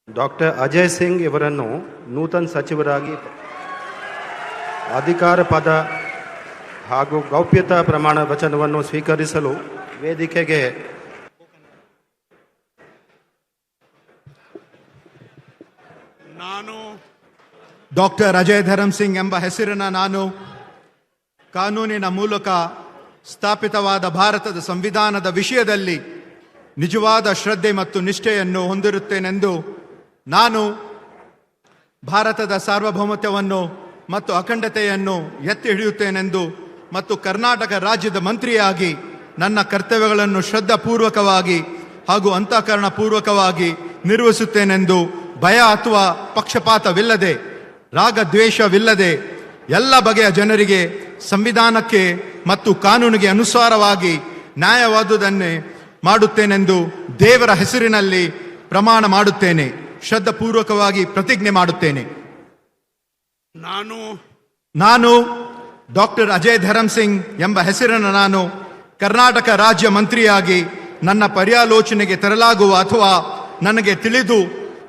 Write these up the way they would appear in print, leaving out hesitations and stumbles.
Doctor Ajay Singh ಇವರನ್ನು ನೂತನ ಸಚಿವರಾಗಿ ಅಧಿಕಾರ ಪದ ಹಾಗೂ ಗೌಪ್ಯತಾ ಪ್ರಮಾಣ ವಚನವನ್ನು ಸ್ವೀಕರಿಸಲು ವೇದಿಕೆಗೆ ನಾನು ಡಾಕ್ಟರ್ ಅಜಯ್ ಧರಮ್ ಸಿಂಗ್ ಎಂಬ ಹೆಸರಿನ ನಾನು ಕಾನೂನಿನ ಮೂಲಕ ಸ್ಥಾಪಿತವಾದ ಭಾರತದ ಸಂವಿಧಾನದ ವಿಷಯದಲ್ಲಿ ನಿಜವಾದ ಶ್ರದ್ಧೆ ಮತ್ತು ನಿಷ್ಠೆಯನ್ನು ಹೊಂದಿರುತ್ತೇನೆಂದು ನಾನು ಭಾರತದ ಸಾರ್ವಭೌಮತ್ವವನ್ನು ಮತ್ತು ಅಖಂಡತೆಯನ್ನು ಎತ್ತಿ ಹಿಡಿಯುತ್ತೇನೆಂದು ಮತ್ತು ಕರ್ನಾಟಕ ರಾಜ್ಯದ ಮಂತ್ರಿಯಾಗಿ ನನ್ನ ಕರ್ತವ್ಯಗಳನ್ನು ಶ್ರದ್ಧಾಪೂರ್ವಕವಾಗಿ ಹಾಗೂ ಅಂತಃಕರಣಪೂರ್ವಕವಾಗಿ ನಿರ್ವಹಿಸುತ್ತೇನೆಂದು ಭಯ ಅಥವಾ ಪಕ್ಷಪಾತವಿಲ್ಲದೆ ರಾಗದ್ವೇಷವಿಲ್ಲದೆ ಎಲ್ಲ ಬಗೆಯ ಜನರಿಗೆ ಸಂವಿಧಾನಕ್ಕೆ ಮತ್ತು ಕಾನೂನಿಗೆ ಅನುಸಾರವಾಗಿ ನ್ಯಾಯವಾದುದನ್ನೇ ಮಾಡುತ್ತೇನೆಂದು ದೇವರ ಹೆಸರಿನಲ್ಲಿ ಪ್ರಮಾಣ ಮಾಡುತ್ತೇನೆ. ಶ್ರದ್ಧಾಪೂರ್ವಕವಾಗಿ ಪ್ರತಿಜ್ಞೆ ಮಾಡುತ್ತೇನೆ. ನಾನು ಡಾಕ್ಟರ್ ಅಜಯ್ ಧರಮ್ ಸಿಂಗ್ ಎಂಬ ಹೆಸರಿನ ನಾನು ಕರ್ನಾಟಕ ರಾಜ್ಯ ಮಂತ್ರಿಯಾಗಿ ನನ್ನ ಪರ್ಯಾಲೋಚನೆಗೆ ತರಲಾಗುವ ಅಥವಾ ನನಗೆ ತಿಳಿದು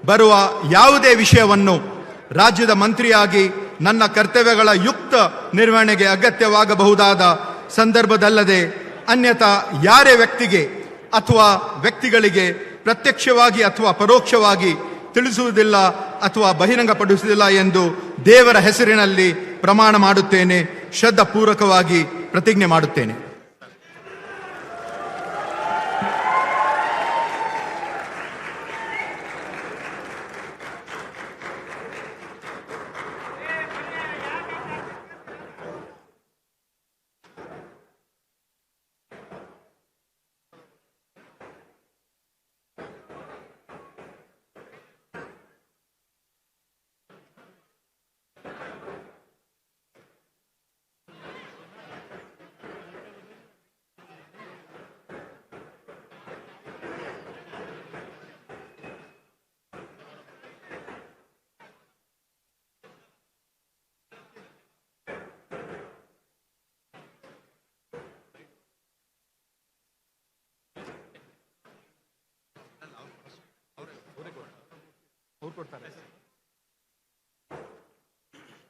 ಬರುವ ಯಾವುದೇ ವಿಷಯವನ್ನು ರಾಜ್ಯದ ಮಂತ್ರಿಯಾಗಿ ನನ್ನ ಕರ್ತವ್ಯಗಳ ಯುಕ್ತ ನಿರ್ವಹಣೆಗೆ ಅಗತ್ಯವಾಗಬಹುದಾದ ಸಂದರ್ಭದಲ್ಲದೆ ಅನ್ಯಥಾ ಯಾರೇ ವ್ಯಕ್ತಿಗೆ ಅಥವಾ ವ್ಯಕ್ತಿಗಳಿಗೆ ಪ್ರತ್ಯಕ್ಷವಾಗಿ ಅಥವಾ ಪರೋಕ್ಷವಾಗಿ ತಿಳಿಸುವುದಿಲ್ಲ ಅಥವಾ ಬಹಿರಂಗಪಡಿಸುವುದಿಲ್ಲ ಎಂದು ದೇವರ ಹೆಸರಿನಲ್ಲಿ ಪ್ರಮಾಣ ಮಾಡುತ್ತೇನೆ. ಶ್ರದ್ಧಾಪೂರ್ವಕವಾಗಿ ಪ್ರತಿಜ್ಞೆ ಮಾಡುತ್ತೇನೆ.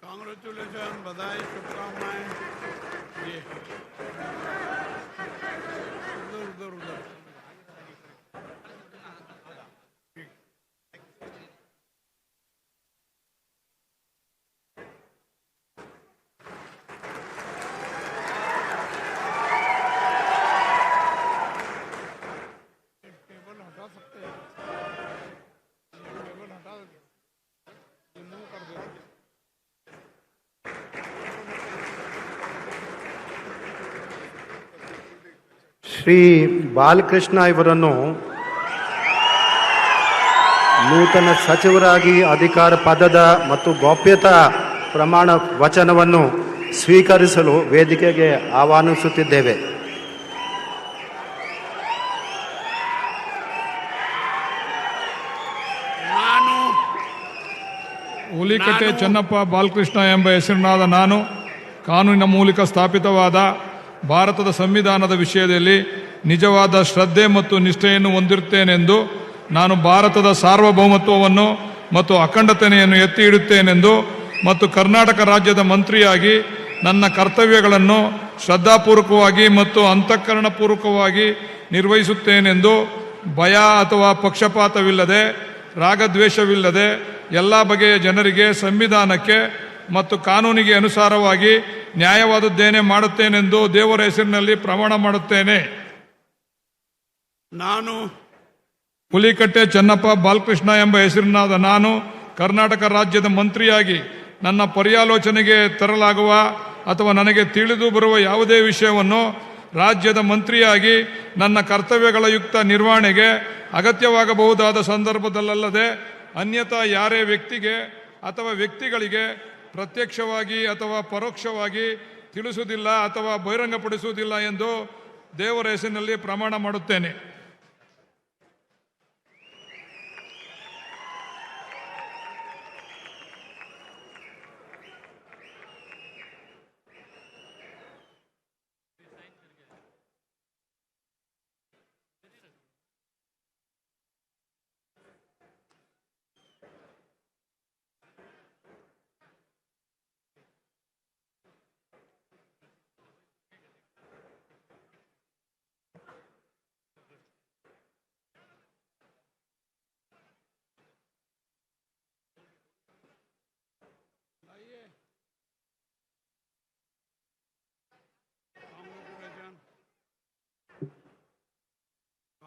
कांग्रेचुलेशन, बधाई, शुभकामनाएं। ये उधर उधर उधर टेबल हटा सकते हैं, टेबल हटा देते, मूव कर देते। ಶ್ರೀ ಬಾಲಕೃಷ್ಣ ಇವರನ್ನು ನೂತನ ಸಚಿವರಾಗಿ ಅಧಿಕಾರ ಪದದ ಮತ್ತು ಗೌಪ್ಯತಾ ಪ್ರಮಾಣ ವಚನವನ್ನು ಸ್ವೀಕರಿಸಲು ವೇದಿಕೆಗೆ ಆಹ್ವಾನಿಸುತ್ತಿದ್ದೇವೆ. ಹುಲಿಕಟ್ಟೆ ಚೆನ್ನಪ್ಪ ಬಾಲಕೃಷ್ಣ ಎಂಬ ಹೆಸರಿನಾದ ನಾನು ಕಾನೂನಿನ ಮೂಲಕ ಸ್ಥಾಪಿತವಾದ ಭಾರತದ ಸಂವಿಧಾನದ ವಿಷಯದಲ್ಲಿ ನಿಜವಾದ ಶ್ರದ್ಧೆ ಮತ್ತು ನಿಷ್ಠೆಯನ್ನು ಹೊಂದಿರುತ್ತೇನೆಂದು ನಾನು ಭಾರತದ ಸಾರ್ವಭೌಮತ್ವವನ್ನು ಮತ್ತು ಅಖಂಡತೆಯನ್ನು ಎತ್ತಿ ಹಿಡುತ್ತೇನೆಂದು ಮತ್ತು ಕರ್ನಾಟಕ ರಾಜ್ಯದ ಮಂತ್ರಿಯಾಗಿ ನನ್ನ ಕರ್ತವ್ಯಗಳನ್ನು ಶ್ರದ್ಧಾಪೂರ್ವಕವಾಗಿ ಮತ್ತು ಅಂತಃಕರಣಪೂರ್ವಕವಾಗಿ ನಿರ್ವಹಿಸುತ್ತೇನೆಂದು ಭಯ ಅಥವಾ ಪಕ್ಷಪಾತವಿಲ್ಲದೆ ರಾಗದ್ವೇಷವಿಲ್ಲದೆ ಎಲ್ಲ ಬಗೆಯ ಜನರಿಗೆ ಸಂವಿಧಾನಕ್ಕೆ ಮತ್ತು ಕಾನೂನಿಗೆ ಅನುಸಾರವಾಗಿ ನ್ಯಾಯವಾದದ್ದೇನೆ ಮಾಡುತ್ತೇನೆಂದು ದೇವರ ಹೆಸರಿನಲ್ಲಿ ಪ್ರಮಾಣ ಮಾಡುತ್ತೇನೆ. ನಾನು ಹುಲಿಕಟ್ಟೆ ಚೆನ್ನಪ್ಪ ಬಾಲಕೃಷ್ಣ ಎಂಬ ಹೆಸರಿನಾದ ನಾನು ಕರ್ನಾಟಕ ರಾಜ್ಯದ ಮಂತ್ರಿಯಾಗಿ ನನ್ನ ಪರ್ಯಾಲೋಚನೆಗೆ ತರಲಾಗುವ ಅಥವಾ ನನಗೆ ತಿಳಿದು ಬರುವ ಯಾವುದೇ ವಿಷಯವನ್ನು ರಾಜ್ಯದ ಮಂತ್ರಿಯಾಗಿ ನನ್ನ ಕರ್ತವ್ಯಗಳ ಯುಕ್ತ ನಿರ್ವಹಣೆಗೆ ಅಗತ್ಯವಾಗಬಹುದಾದ ಸಂದರ್ಭದಲ್ಲದೆ ಅನ್ಯಥಾ ಯಾರೇ ವ್ಯಕ್ತಿಗೆ ಅಥವಾ ವ್ಯಕ್ತಿಗಳಿಗೆ ಪ್ರತ್ಯಕ್ಷವಾಗಿ ಅಥವಾ ಪರೋಕ್ಷವಾಗಿ ತಿಳಿಸುವುದಿಲ್ಲ ಅಥವಾ ಬಹಿರಂಗಪಡಿಸುವುದಿಲ್ಲ ಎಂದು ದೇವರ ಹೆಸರಿನಲ್ಲಿ ಪ್ರಮಾಣ ಮಾಡುತ್ತೇನೆ.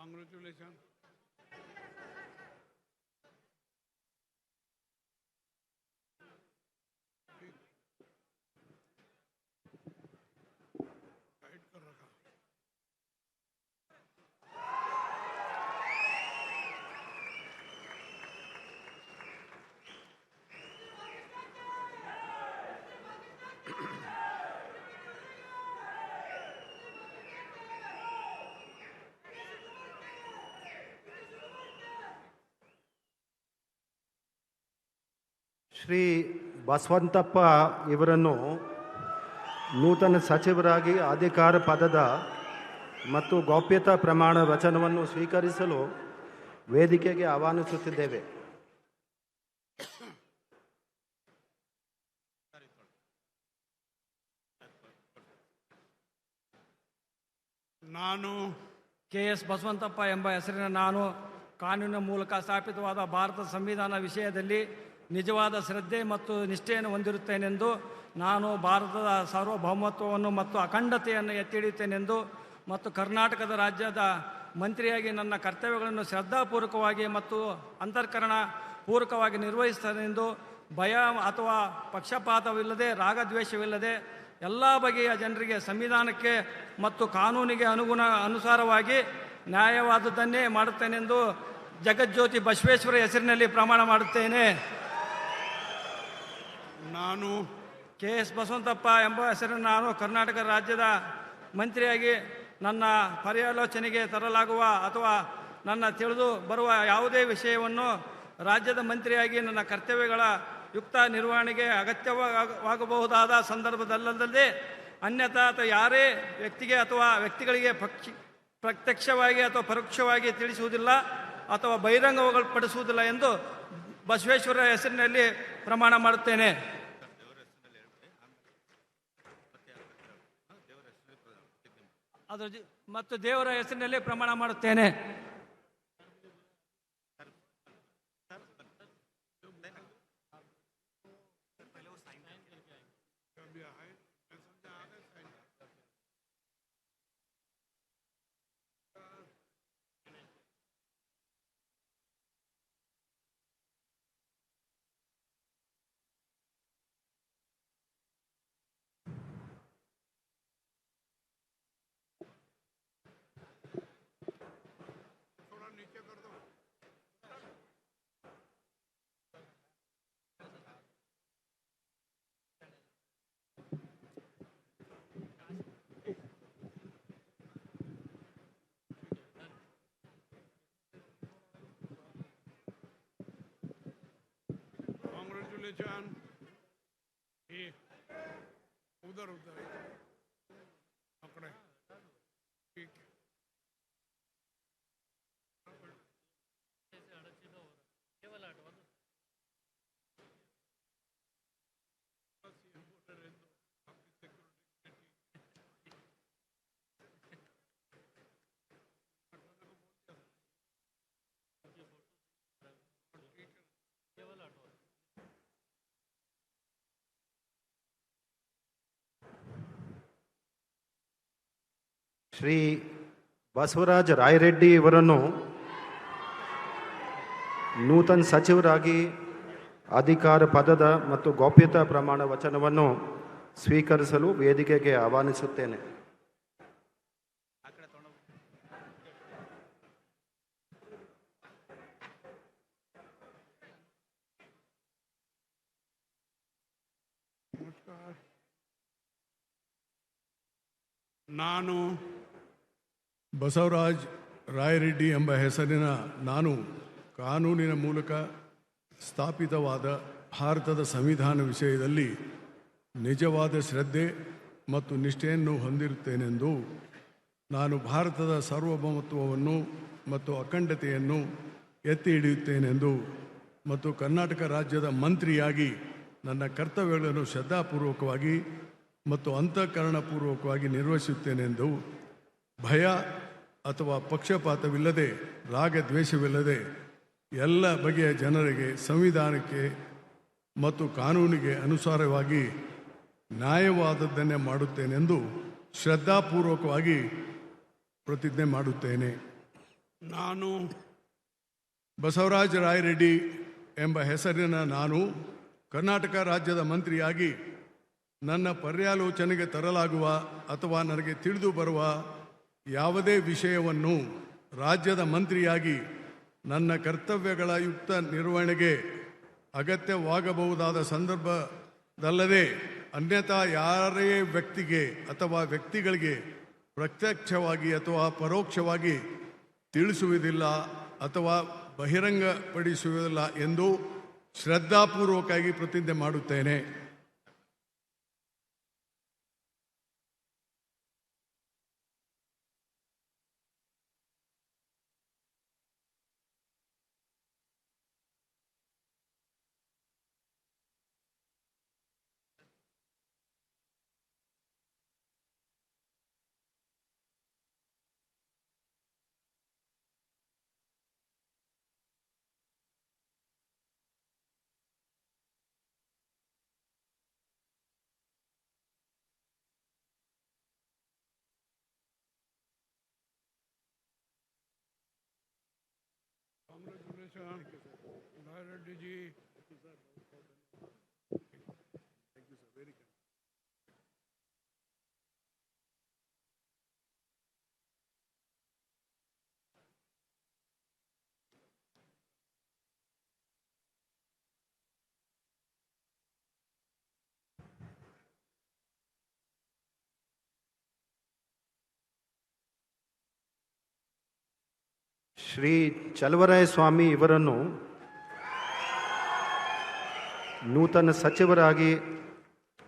Congratulations. टाइट कर रखा. ಶ್ರೀ ಬಸವಂತಪ್ಪ ಇವರನ್ನು ನೂತನ ಸಚಿವರಾಗಿ ಅಧಿಕಾರ ಪದದ ಮತ್ತು ಗೌಪ್ಯತಾ ಪ್ರಮಾಣ ವಚನವನ್ನು ಸ್ವೀಕರಿಸಲು ವೇದಿಕೆಗೆ ಆಹ್ವಾನಿಸುತ್ತಿದ್ದೇವೆ. ನಾನು ಕೆ.ಎಸ್. ಬಸವಂತಪ್ಪ ಎಂಬ ಹೆಸರಿನ ನಾನು ಕಾನೂನಿನ ಮೂಲಕ ಸ್ಥಾಪಿತವಾದ ಭಾರತದ ಸಂವಿಧಾನ ವಿಷಯದಲ್ಲಿ ನಿಜವಾದ ಶ್ರದ್ಧೆ ಮತ್ತು ನಿಷ್ಠೆಯನ್ನು ಹೊಂದಿರುತ್ತೇನೆಂದು, ನಾನು ಭಾರತದ ಸಾರ್ವಭೌಮತ್ವವನ್ನು ಮತ್ತು ಅಖಂಡತೆಯನ್ನು ಎತ್ತಿ ಹಿಡಿಯುತ್ತೇನೆಂದು ಮತ್ತು ಕರ್ನಾಟಕದ ರಾಜ್ಯದ ಮಂತ್ರಿಯಾಗಿ ನನ್ನ ಕರ್ತವ್ಯಗಳನ್ನು ಶ್ರದ್ಧಾಪೂರ್ವಕವಾಗಿ ಮತ್ತು ಅಂತಃಕರಣ ಪೂರ್ವಕವಾಗಿ ನಿರ್ವಹಿಸುತ್ತೇನೆಂದು, ಭಯ ಅಥವಾ ಪಕ್ಷಪಾತವಿಲ್ಲದೆ ರಾಗದ್ವೇಷವಿಲ್ಲದೆ ಎಲ್ಲ ಬಗೆಯ ಜನರಿಗೆ ಸಂವಿಧಾನಕ್ಕೆ ಮತ್ತು ಕಾನೂನಿಗೆ ಅನುಸಾರವಾಗಿ ನ್ಯಾಯವಾದದ್ದನ್ನೇ ಮಾಡುತ್ತೇನೆಂದು ಜಗಜ್ಯೋತಿ ಬಸವೇಶ್ವರ ಹೆಸರಿನಲ್ಲಿ ಪ್ರಮಾಣ ಮಾಡುತ್ತೇನೆ. ನಾನು ಕೆ.ಎಸ್. ಬಸವಂತಪ್ಪ ಎಂಬ ಹೆಸರಿನ ನಾನು ಕರ್ನಾಟಕ ರಾಜ್ಯದ ಮಂತ್ರಿಯಾಗಿ ನನ್ನ ಪರ್ಯಾಲೋಚನೆಗೆ ತರಲಾಗುವ ಅಥವಾ ನನ್ನ ತಿಳಿದು ಬರುವ ಯಾವುದೇ ವಿಷಯವನ್ನು ರಾಜ್ಯದ ಮಂತ್ರಿಯಾಗಿ ನನ್ನ ಕರ್ತವ್ಯಗಳ ಯುಕ್ತ ನಿರ್ವಹಣೆಗೆ ಅಗತ್ಯವಾಗಬಹುದಾದ ಸಂದರ್ಭದಲ್ಲದೆ ಅನ್ಯಥಾ ಅಥವಾ ಯಾರೇ ವ್ಯಕ್ತಿಗೆ ಅಥವಾ ವ್ಯಕ್ತಿಗಳಿಗೆ ಪ್ರತ್ಯಕ್ಷವಾಗಿ ಅಥವಾ ಪರೋಕ್ಷವಾಗಿ ತಿಳಿಸುವುದಿಲ್ಲ ಅಥವಾ ಬಹಿರಂಗಪಡಿಸುವುದಿಲ್ಲ ಎಂದು ಬಸವೇಶ್ವರ ಹೆಸರಿನಲ್ಲಿ ಪ್ರಮಾಣ ಮಾಡುತ್ತೇನೆ. ಮತ್ತು ದೇವರ ಹೆಸರಿನಲ್ಲಿ ಪ್ರಮಾಣ ಮಾಡುತ್ತೇನೆ. Congratulations. उधर उधर पकड़े. ठीक. ಶ್ರೀ ಬಸವರಾಜ ರಾಯರೆಡ್ಡಿ ಇವರನ್ನು ನೂತನ ಸಚಿವರಾಗಿ ಅಧಿಕಾರ ಪದದ ಮತ್ತು ಗೌಪ್ಯತಾ ಪ್ರಮಾಣ ವಚನವನ್ನು ಸ್ವೀಕರಿಸಲು ವೇದಿಕೆಗೆ ಆಹ್ವಾನಿಸುತ್ತೇನೆ. ನಾನು ಬಸವರಾಜ್ ರಾಯರೆಡ್ಡಿ ಎಂಬ ಹೆಸರಿನ ನಾನು ಕಾನೂನಿನ ಮೂಲಕ ಸ್ಥಾಪಿತವಾದ ಭಾರತದ ಸಂವಿಧಾನ ವಿಷಯದಲ್ಲಿ ನಿಜವಾದ ಶ್ರದ್ಧೆ ಮತ್ತು ನಿಷ್ಠೆಯನ್ನು ಹೊಂದಿರುತ್ತೇನೆಂದು, ನಾನು ಭಾರತದ ಸಾರ್ವಭೌಮತ್ವವನ್ನು ಮತ್ತು ಅಖಂಡತೆಯನ್ನು ಎತ್ತಿ ಹಿಡಿಯುತ್ತೇನೆಂದು ಮತ್ತು ಕರ್ನಾಟಕ ರಾಜ್ಯದ ಮಂತ್ರಿಯಾಗಿ ನನ್ನ ಕರ್ತವ್ಯಗಳನ್ನು ಶ್ರದ್ಧಾಪೂರ್ವಕವಾಗಿ ಮತ್ತು ಅಂತಃಕರಣಪೂರ್ವಕವಾಗಿ ನಿರ್ವಹಿಸುತ್ತೇನೆಂದು, ಭಯ ಅಥವಾ ಪಕ್ಷಪಾತವಿಲ್ಲದೆ ರಾಗದ್ವೇಷವಿಲ್ಲದೆ ಎಲ್ಲ ಬಗೆಯ ಜನರಿಗೆ ಸಂವಿಧಾನಕ್ಕೆ ಮತ್ತು ಕಾನೂನಿಗೆ ಅನುಸಾರವಾಗಿ ನ್ಯಾಯವಾದದ್ದನ್ನೇ ಮಾಡುತ್ತೇನೆಂದು ಶ್ರದ್ಧಾಪೂರ್ವಕವಾಗಿ ಪ್ರತಿಜ್ಞೆ ಮಾಡುತ್ತೇನೆ. ನಾನು ಬಸವರಾಜ ರಾಯರೆಡ್ಡಿ ಎಂಬ ಹೆಸರಿನ ನಾನು ಕರ್ನಾಟಕ ರಾಜ್ಯದ ಮಂತ್ರಿಯಾಗಿ ನನ್ನ ಪರ್ಯಾಲೋಚನೆಗೆ ತರಲಾಗುವ ಅಥವಾ ನನಗೆ ತಿಳಿದು ಬರುವ ಯಾವುದೇ ವಿಷಯವನ್ನು ರಾಜ್ಯದ ಮಂತ್ರಿಯಾಗಿ ನನ್ನ ಕರ್ತವ್ಯಗಳ ಯುಕ್ತ ನಿರ್ವಹಣೆಗೆ ಅಗತ್ಯವಾಗಬಹುದಾದ ಸಂದರ್ಭದಲ್ಲದೆ ಅನ್ಯಥಾ ಯಾರೇ ವ್ಯಕ್ತಿಗೆ ಅಥವಾ ವ್ಯಕ್ತಿಗಳಿಗೆ ಪ್ರತ್ಯಕ್ಷವಾಗಿ ಅಥವಾ ಪರೋಕ್ಷವಾಗಿ ತಿಳಿಸುವುದಿಲ್ಲ ಅಥವಾ ಬಹಿರಂಗಪಡಿಸುವುದಿಲ್ಲ ಎಂದು ಶ್ರದ್ಧಾಪೂರ್ವಕವಾಗಿ ಪ್ರತಿಜ್ಞೆ ಮಾಡುತ್ತೇನೆ. ರಾಯರೆಡ್ಡಿ ಜಿ. ಶ್ರೀ ಚಲುವರಾಯ ಸ್ವಾಮಿ ಇವರನ್ನು ನೂತನ ಸಚಿವರಾಗಿ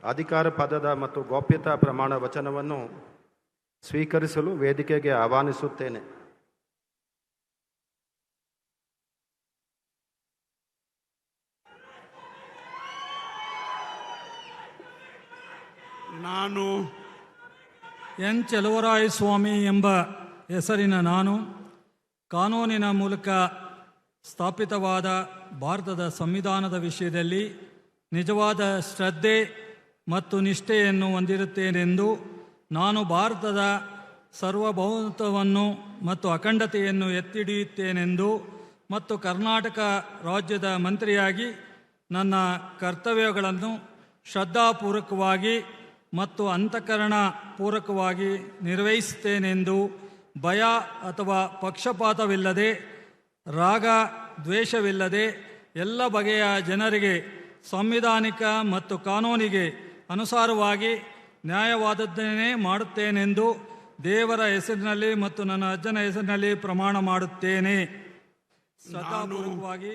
ಅಧಿಕಾರ ಪದದ ಮತ್ತು ಗೌಪ್ಯತಾ ಪ್ರಮಾಣ ವಚನವನ್ನು ಸ್ವೀಕರಿಸಲು ವೇದಿಕೆಗೆ ಆಹ್ವಾನಿಸುತ್ತೇನೆ. ನಾನು ಎನ್ ಚಲುವರಾಯ ಸ್ವಾಮಿ ಎಂಬ ಹೆಸರಿನ ನಾನು ಕಾನೂನಿನ ಮೂಲಕ ಸ್ಥಾಪಿತವಾದ ಭಾರತದ ಸಂವಿಧಾನದ ವಿಷಯದಲ್ಲಿ ನಿಜವಾದ ಶ್ರದ್ಧೆ ಮತ್ತು ನಿಷ್ಠೆಯನ್ನು ಹೊಂದಿರುತ್ತೇನೆಂದು ನಾನು ಭಾರತದ ಸಾರ್ವಭೌಮತ್ವವನ್ನು ಮತ್ತು ಅಖಂಡತೆಯನ್ನು ಎತ್ತಿಡಿಯುತ್ತೇನೆಂದು ಮತ್ತು ಕರ್ನಾಟಕ ರಾಜ್ಯದ ಮಂತ್ರಿಯಾಗಿ ನನ್ನ ಕರ್ತವ್ಯಗಳನ್ನು ಶ್ರದ್ಧಾಪೂರ್ವಕವಾಗಿ ಮತ್ತು ಅಂತಃಕರಣ ಪೂರ್ವಕವಾಗಿ ನಿರ್ವಹಿಸುತ್ತೇನೆಂದು ಭಯ ಅಥವಾ ಪಕ್ಷಪಾತವಿಲ್ಲದೆ ರಾಗ ದ್ವೇಷವಿಲ್ಲದೆ ಎಲ್ಲ ಬಗೆಯ ಜನರಿಗೆ ಸಾಂವಿಧಾನಿಕ ಮತ್ತು ಕಾನೂನಿಗೆ ಅನುಸಾರವಾಗಿ ನ್ಯಾಯವಾದದ್ದನ್ನೇ ಮಾಡುತ್ತೇನೆಂದು ದೇವರ ಹೆಸರಿನಲ್ಲಿ ಮತ್ತು ನನ್ನ ಅಜ್ಜನ ಹೆಸರಿನಲ್ಲಿ ಪ್ರಮಾಣ ಮಾಡುತ್ತೇನೆ. ಶ್ರದ್ಧಾಪೂರ್ವಕವಾಗಿ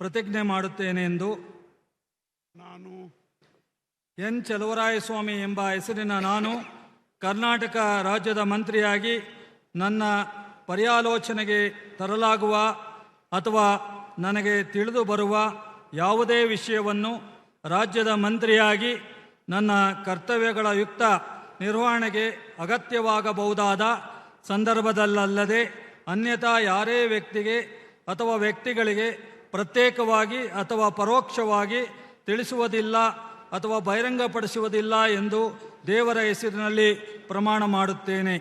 ಪ್ರತಿಜ್ಞೆ ಮಾಡುತ್ತೇನೆ ಎಂದು ನಾನು ಎನ್ ಚಲುವರಾಯ ಸ್ವಾಮಿ ಎಂಬ ಹೆಸರಿನ ನಾನು ಕರ್ನಾಟಕ ರಾಜ್ಯದ ಮಂತ್ರಿಯಾಗಿ ನನ್ನ ಪರ್ಯಾಲೋಚನೆಗೆ ತರಲಾಗುವ ಅಥವಾ ನನಗೆ ತಿಳಿದು ಬರುವ ಯಾವುದೇ ವಿಷಯವನ್ನು ರಾಜ್ಯದ ಮಂತ್ರಿಯಾಗಿ ನನ್ನ ಕರ್ತವ್ಯಗಳ ಯುಕ್ತ ನಿರ್ವಹಣೆಗೆ ಅಗತ್ಯವಾಗಬಹುದಾದ ಸಂದರ್ಭದಲ್ಲದೆ ಅನ್ಯಥಾ ಯಾರೇ ವ್ಯಕ್ತಿಗೆ ಅಥವಾ ವ್ಯಕ್ತಿಗಳಿಗೆ ಪ್ರತ್ಯೇಕವಾಗಿ ಅಥವಾ ಪರೋಕ್ಷವಾಗಿ ತಿಳಿಸುವುದಿಲ್ಲ ಅಥವಾ ಬಹಿರಂಗಪಡಿಸುವುದಿಲ್ಲ ಎಂದು ದೇವರ ಹೆಸರಿನಲ್ಲಿ ಪ್ರಮಾಣ ಮಾಡುತ್ತೇನೆ.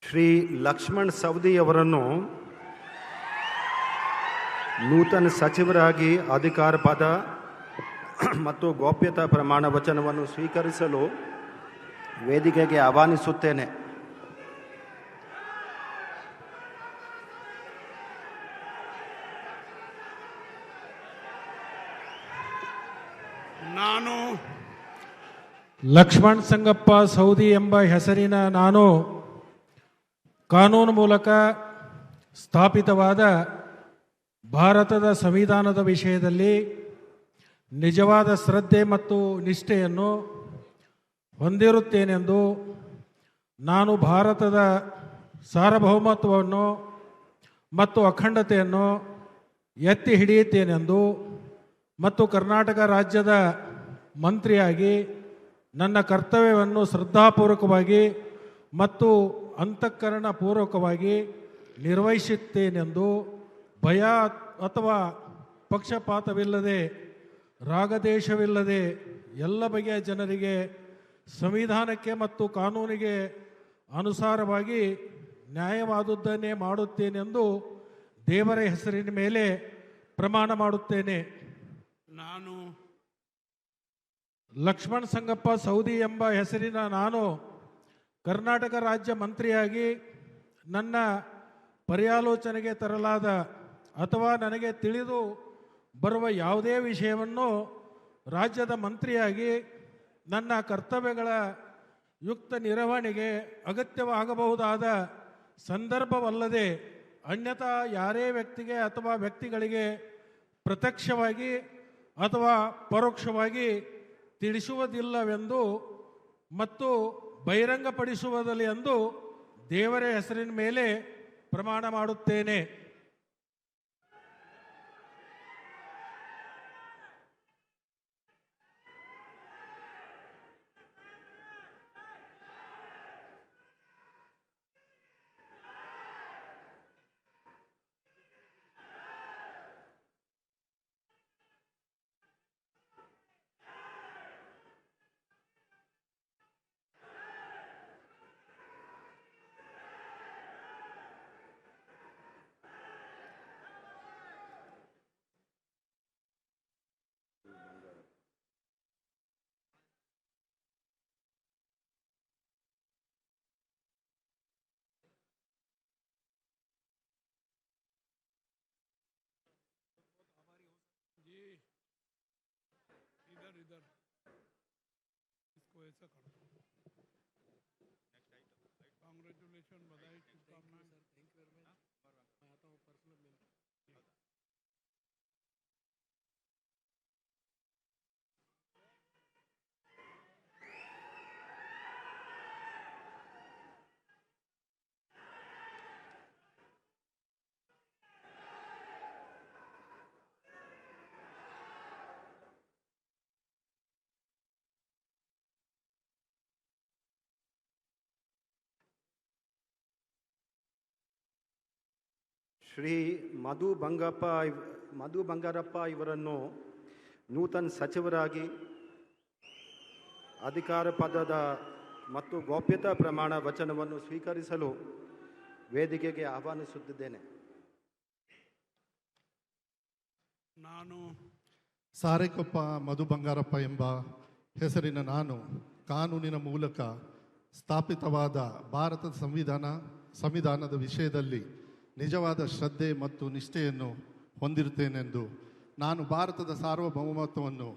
ಶ್ರೀ ಲಕ್ಷ್ಮಣ್ ಸವದಿ ಅವರನ್ನು ನೂತನ ಸಚಿವರಾಗಿ ಅಧಿಕಾರ ಪದ ಮತ್ತು ಗೌಪ್ಯತಾ ಪ್ರಮಾಣ ವಚನವನ್ನು ಸ್ವೀಕರಿಸಲು ವೇದಿಕೆಗೆ ಆಹ್ವಾನಿಸುತ್ತೇನೆ. ನಾನು ಲಕ್ಷ್ಮಣ್ ಸಂಗಪ್ಪ ಸೌದಿ ಎಂಬ ಹೆಸರಿನ ನಾನು ಕಾನೂನು ಮೂಲಕ ಸ್ಥಾಪಿತವಾದ ಭಾರತದ ಸಂವಿಧಾನದ ವಿಷಯದಲ್ಲಿ ನಿಜವಾದ ಶ್ರದ್ಧೆ ಮತ್ತು ನಿಷ್ಠೆಯನ್ನು ಹೊಂದಿರುತ್ತೇನೆಂದು, ನಾನು ಭಾರತದ ಸಾರ್ವಭೌಮತ್ವವನ್ನು ಮತ್ತು ಅಖಂಡತೆಯನ್ನು ಎತ್ತಿ ಹಿಡಿಯುತ್ತೇನೆಂದು ಮತ್ತು ಕರ್ನಾಟಕ ರಾಜ್ಯದ ಮಂತ್ರಿಯಾಗಿ ನನ್ನ ಕರ್ತವ್ಯವನ್ನು ಶ್ರದ್ಧಾಪೂರ್ವಕವಾಗಿ ಮತ್ತು ಅಂತಃಕರಣಪೂರ್ವಕವಾಗಿ ನಿರ್ವಹಿಸುತ್ತೇನೆಂದು ಭಯ ಅಥವಾ ಪಕ್ಷಪಾತವಿಲ್ಲದೆ ರಾಗದೇಶವಿಲ್ಲದೆ ಎಲ್ಲ ಬಗೆಯ ಜನರಿಗೆ ಸಂವಿಧಾನಕ್ಕೆ ಮತ್ತು ಕಾನೂನಿಗೆ ಅನುಸಾರವಾಗಿ ನ್ಯಾಯವಾದುದನ್ನೇ ಮಾಡುತ್ತೇನೆಂದು ದೇವರ ಹೆಸರಿನ ಮೇಲೆ ಪ್ರಮಾಣ ಮಾಡುತ್ತೇನೆ. ನಾನು ಲಕ್ಷ್ಮಣ್ ಸಂಗಪ್ಪ ಸೌದಿ ಎಂಬ ಹೆಸರಿನ ನಾನು ಕರ್ನಾಟಕ ರಾಜ್ಯ ಮಂತ್ರಿಯಾಗಿ ನನ್ನ ಪರ್ಯಾಲೋಚನೆಗೆ ತರಲಾದ ಅಥವಾ ನನಗೆ ತಿಳಿದು ಬರುವ ಯಾವುದೇ ವಿಷಯವನ್ನು ರಾಜ್ಯದ ಮಂತ್ರಿಯಾಗಿ ನನ್ನ ಕರ್ತವ್ಯಗಳ ಯುಕ್ತ ನಿರ್ವಹಣೆಗೆ ಅಗತ್ಯವಾಗಬಹುದಾದ ಸಂದರ್ಭವಲ್ಲದೆ ಅನ್ಯಥಾ ಯಾರೇ ವ್ಯಕ್ತಿಗೆ ಅಥವಾ ವ್ಯಕ್ತಿಗಳಿಗೆ ಪ್ರತ್ಯಕ್ಷವಾಗಿ ಅಥವಾ ಪರೋಕ್ಷವಾಗಿ ತಿಳಿಸುವುದಿಲ್ಲವೆಂದು ಮತ್ತು ಬಹಿರಂಗಪಡಿಸುವುದಿಲ್ಲ ಎಂದು ದೇವರ ಹೆಸರಿನ ಮೇಲೆ ಪ್ರಮಾಣ ಮಾಡುತ್ತೇನೆ. इधर इधर इसको ऐसा कर दो. कांग्रेचुलेशन, बधाई, शुभकामनाएं. ಶ್ರೀ ಮಧು ಬಂಗಾರಪ್ಪ ಇವರನ್ನು ನೂತನ ಸಚಿವರಾಗಿ ಅಧಿಕಾರ ಪದದ ಮತ್ತು ಗೌಪ್ಯತಾ ಪ್ರಮಾಣ ವಚನವನ್ನು ಸ್ವೀಕರಿಸಲು ವೇದಿಕೆಗೆ ಆಹ್ವಾನಿಸುತ್ತಿದ್ದೇನೆ. ನಾನು ಸಾರೆಕೊಪ್ಪ ಮಧು ಬಂಗಾರಪ್ಪ ಎಂಬ ಹೆಸರಿನ ನಾನು ಕಾನೂನಿನ ಮೂಲಕ ಸ್ಥಾಪಿತವಾದ ಭಾರತದ ಸಂವಿಧಾನದ ವಿಷಯದಲ್ಲಿ ನಿಜವಾದ ಶ್ರದ್ಧೆ ಮತ್ತು ನಿಷ್ಠೆಯನ್ನು ಹೊಂದಿರುತ್ತೇನೆಂದು, ನಾನು ಭಾರತದ ಸಾರ್ವಭೌಮತ್ವವನ್ನು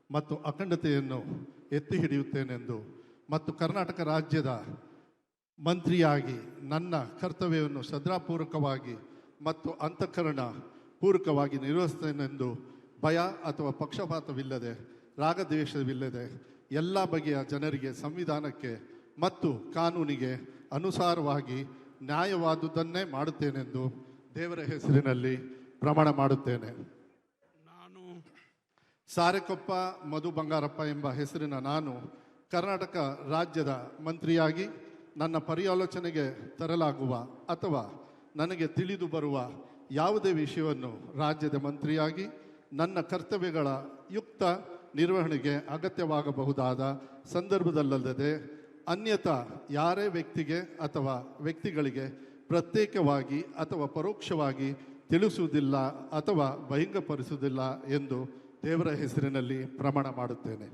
ಮತ್ತು ಅಖಂಡತೆಯನ್ನು ಎತ್ತಿ ಹಿಡಿಯುತ್ತೇನೆಂದು ಮತ್ತು ಕರ್ನಾಟಕ ರಾಜ್ಯದ ಮಂತ್ರಿಯಾಗಿ ನನ್ನ ಕರ್ತವ್ಯವನ್ನು ಶ್ರದ್ಧಾಪೂರ್ವಕವಾಗಿ ಮತ್ತು ಅಂತಃಕರಣ ಪೂರ್ವಕವಾಗಿ ನಿರ್ವಹಿಸುತ್ತೇನೆಂದು ಭಯ ಅಥವಾ ಪಕ್ಷಪಾತವಿಲ್ಲದೆ ರಾಗದ್ವೇಷವಿಲ್ಲದೆ ಎಲ್ಲ ಬಗೆಯ ಜನರಿಗೆ ಸಂವಿಧಾನಕ್ಕೆ ಮತ್ತು ಕಾನೂನಿಗೆ ಅನುಸಾರವಾಗಿ ನ್ಯಾಯವಾದುದನ್ನೇ ಮಾಡುತ್ತೇನೆಂದು ದೇವರ ಹೆಸರಿನಲ್ಲಿ ಪ್ರಮಾಣ ಮಾಡುತ್ತೇನೆ. ನಾನು ಸಾರೆಕೊಪ್ಪ ಮಧು ಬಂಗಾರಪ್ಪ ಎಂಬ ಹೆಸರಿನ ನಾನು ಕರ್ನಾಟಕ ರಾಜ್ಯದ ಮಂತ್ರಿಯಾಗಿ ನನ್ನ ಪರ್ಯಾಲೋಚನೆಗೆ ತರಲಾಗುವ ಅಥವಾ ನನಗೆ ತಿಳಿದು ಬರುವ ಯಾವುದೇ ವಿಷಯವನ್ನು ರಾಜ್ಯದ ಮಂತ್ರಿಯಾಗಿ ನನ್ನ ಕರ್ತವ್ಯಗಳ ಯುಕ್ತ ನಿರ್ವಹಣೆಗೆ ಅಗತ್ಯವಾಗಬಹುದಾದ ಸಂದರ್ಭದಲ್ಲದೆ ಅನ್ಯಥಾ ಯಾರೇ ವ್ಯಕ್ತಿಗೆ ಅಥವಾ ವ್ಯಕ್ತಿಗಳಿಗೆ ಪ್ರತ್ಯೇಕವಾಗಿ ಅಥವಾ ಪರೋಕ್ಷವಾಗಿ ತಿಳಿಸುವುದಿಲ್ಲ ಅಥವಾ ಬಹಿರಂಗಪಡಿಸುವುದಿಲ್ಲ ಎಂದು ದೇವರ ಹೆಸರಿನಲ್ಲಿ ಪ್ರಮಾಣ ಮಾಡುತ್ತೇನೆ.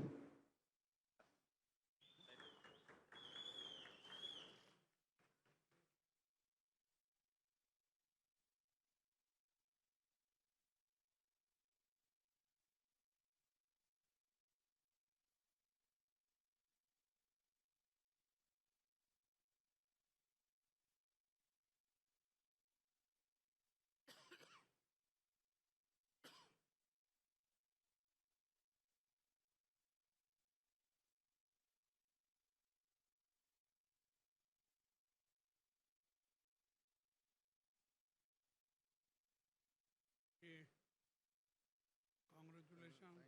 Congratulations.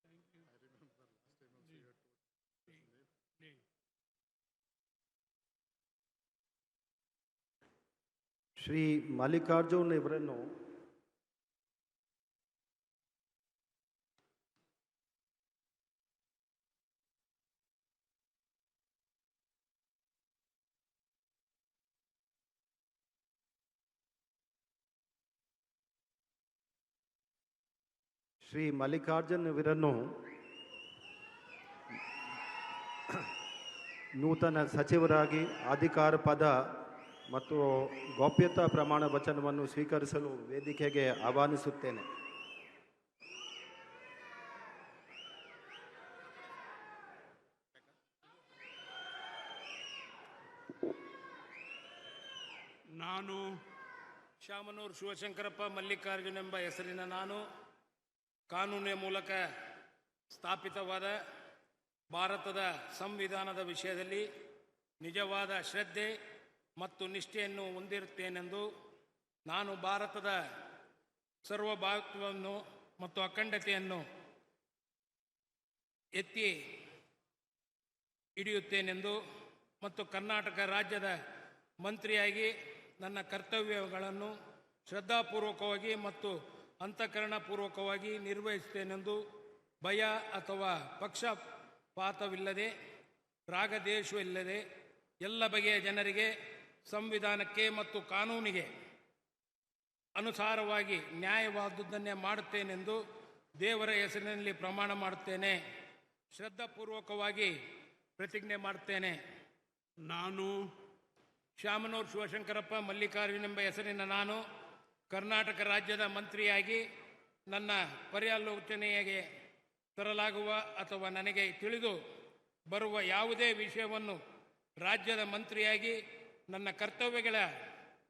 Thank you. Shri Mallikarjun ಇವರನ್ನು ನೂತನ ಸಚಿವರಾಗಿ ಅಧಿಕಾರ ಪದ ಮತ್ತು ಗೌಪ್ಯತಾ ಪ್ರಮಾಣ ವಚನವನ್ನು ಸ್ವೀಕರಿಸಲು ವೇದಿಕೆಗೆ ಆಹ್ವಾನಿಸುತ್ತೇನೆ. ನಾನು ಶಾಮನೂರು ಶಿವಶಂಕರಪ್ಪ ಮಲ್ಲಿಕಾರ್ಜುನ್ ಎಂಬ ಹೆಸರಿನ ನಾನು ಕಾನೂನಿನ ಮೂಲಕ ಸ್ಥಾಪಿತವಾದ ಭಾರತದ ಸಂವಿಧಾನದ ವಿಷಯದಲ್ಲಿ ನಿಜವಾದ ಶ್ರದ್ಧೆ ಮತ್ತು ನಿಷ್ಠೆಯನ್ನು ಹೊಂದಿರುತ್ತೇನೆಂದು ನಾನು ಭಾರತದ ಸಾರ್ವಭೌಮತ್ವವನ್ನು ಮತ್ತು ಅಖಂಡತೆಯನ್ನು ಎತ್ತಿ ಹಿಡಿಯುತ್ತೇನೆಂದು ಮತ್ತು ಕರ್ನಾಟಕ ರಾಜ್ಯದ ಮಂತ್ರಿಯಾಗಿ ನನ್ನ ಕರ್ತವ್ಯಗಳನ್ನು ಶ್ರದ್ಧಾಪೂರ್ವಕವಾಗಿ ಮತ್ತು ಅಂತಃಕರಣಪೂರ್ವಕವಾಗಿ ನಿರ್ವಹಿಸುತ್ತೇನೆಂದು ಭಯ ಅಥವಾ ಪಕ್ಷಪಾತವಿಲ್ಲದೆ ರಾಗದ್ವೇಷವಿಲ್ಲದೆ ಎಲ್ಲ ಬಗೆಯ ಜನರಿಗೆ ಸಂವಿಧಾನಕ್ಕೆ ಮತ್ತು ಕಾನೂನಿಗೆ ಅನುಸಾರವಾಗಿ ನ್ಯಾಯವಾದುದನ್ನೇ ಮಾಡುತ್ತೇನೆಂದು ದೇವರ ಹೆಸರಿನಲ್ಲಿ ಪ್ರಮಾಣ ಮಾಡುತ್ತೇನೆ. ಶ್ರದ್ಧಾಪೂರ್ವಕವಾಗಿ ಪ್ರತಿಜ್ಞೆ ಮಾಡುತ್ತೇನೆ. ನಾನು ಶಾಮನೂರು ಶಿವಶಂಕರಪ್ಪ ಮಲ್ಲಿಕಾರ್ಜುನ್ ಎಂಬ ಹೆಸರಿನ ನಾನು ಕರ್ನಾಟಕ ರಾಜ್ಯದ ಮಂತ್ರಿಯಾಗಿ ನನ್ನ ಪರ್ಯಾಲೋಚನೆಗೆ ತರಲಾಗುವ ಅಥವಾ ನನಗೆ ತಿಳಿದು ಬರುವ ಯಾವುದೇ ವಿಷಯವನ್ನು ರಾಜ್ಯದ ಮಂತ್ರಿಯಾಗಿ ನನ್ನ ಕರ್ತವ್ಯಗಳ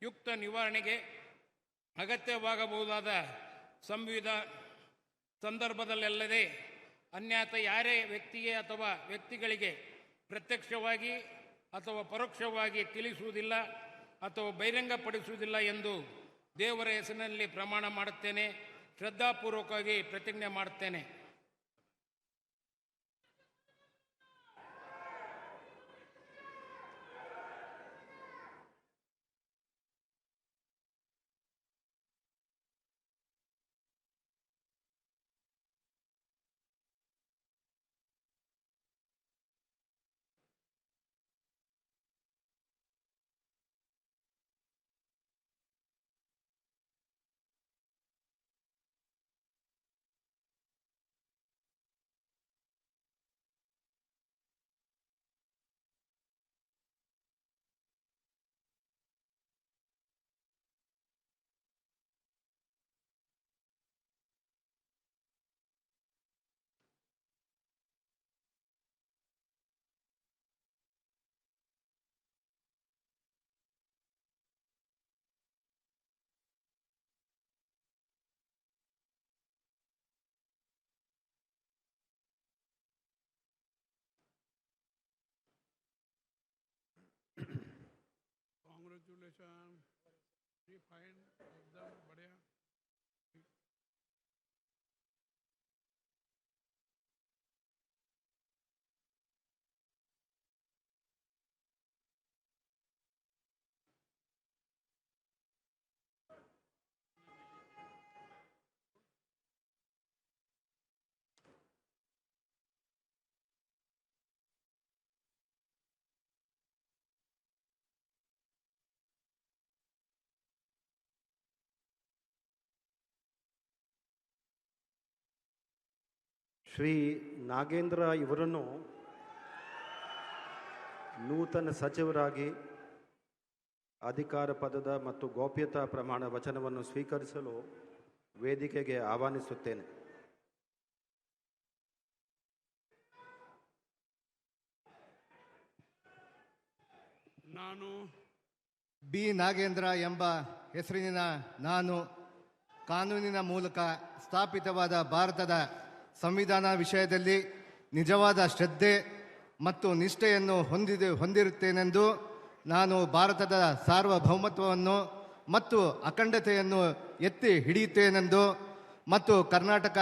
ಯುಕ್ತ ನಿವಾರಣೆಗೆ ಅಗತ್ಯವಾಗಬಹುದಾದ ಸಂದರ್ಭದಲ್ಲದೆ ಅನ್ಯಥ ಯಾರೇ ವ್ಯಕ್ತಿಗೆ ಅಥವಾ ವ್ಯಕ್ತಿಗಳಿಗೆ ಪ್ರತ್ಯಕ್ಷವಾಗಿ ಅಥವಾ ಪರೋಕ್ಷವಾಗಿ ತಿಳಿಸುವುದಿಲ್ಲ ಅಥವಾ ಬಹಿರಂಗಪಡಿಸುವುದಿಲ್ಲ ಎಂದು ದೇವರ ಹೆಸರಿನಲ್ಲಿ ಪ್ರಮಾಣ ಮಾಡುತ್ತೇನೆ. ಶ್ರದ್ಧಾಪೂರ್ವಕವಾಗಿ ಪ್ರತಿಜ್ಞೆ ಮಾಡುತ್ತೇನೆ. congratulations. We find एकदम बढ़िया. ಶ್ರೀ ನಾಗೇಂದ್ರ ಇವರನ್ನು ನೂತನ ಸಚಿವರಾಗಿ ಅಧಿಕಾರ ಪದದ ಮತ್ತು ಗೌಪ್ಯತಾ ಪ್ರಮಾಣ ವಚನವನ್ನು ಸ್ವೀಕರಿಸಲು ವೇದಿಕೆಗೆ ಆಹ್ವಾನಿಸುತ್ತೇನೆ. ನಾನು ಬಿ ನಾಗೇಂದ್ರ ಎಂಬ ಹೆಸರಿನ ನಾನು ಕಾನೂನಿನ ಮೂಲಕ ಸ್ಥಾಪಿತವಾದ ಭಾರತದ ಸಂವಿಧಾನ ವಿಷಯದಲ್ಲಿ ನಿಜವಾದ ಶ್ರದ್ಧೆ ಮತ್ತು ನಿಷ್ಠೆಯನ್ನು ಹೊಂದಿರುತ್ತೇನೆಂದು ನಾನು ಭಾರತದ ಸಾರ್ವಭೌಮತ್ವವನ್ನು ಮತ್ತು ಅಖಂಡತೆಯನ್ನು ಎತ್ತಿ ಹಿಡಿಯುತ್ತೇನೆಂದು ಮತ್ತು ಕರ್ನಾಟಕ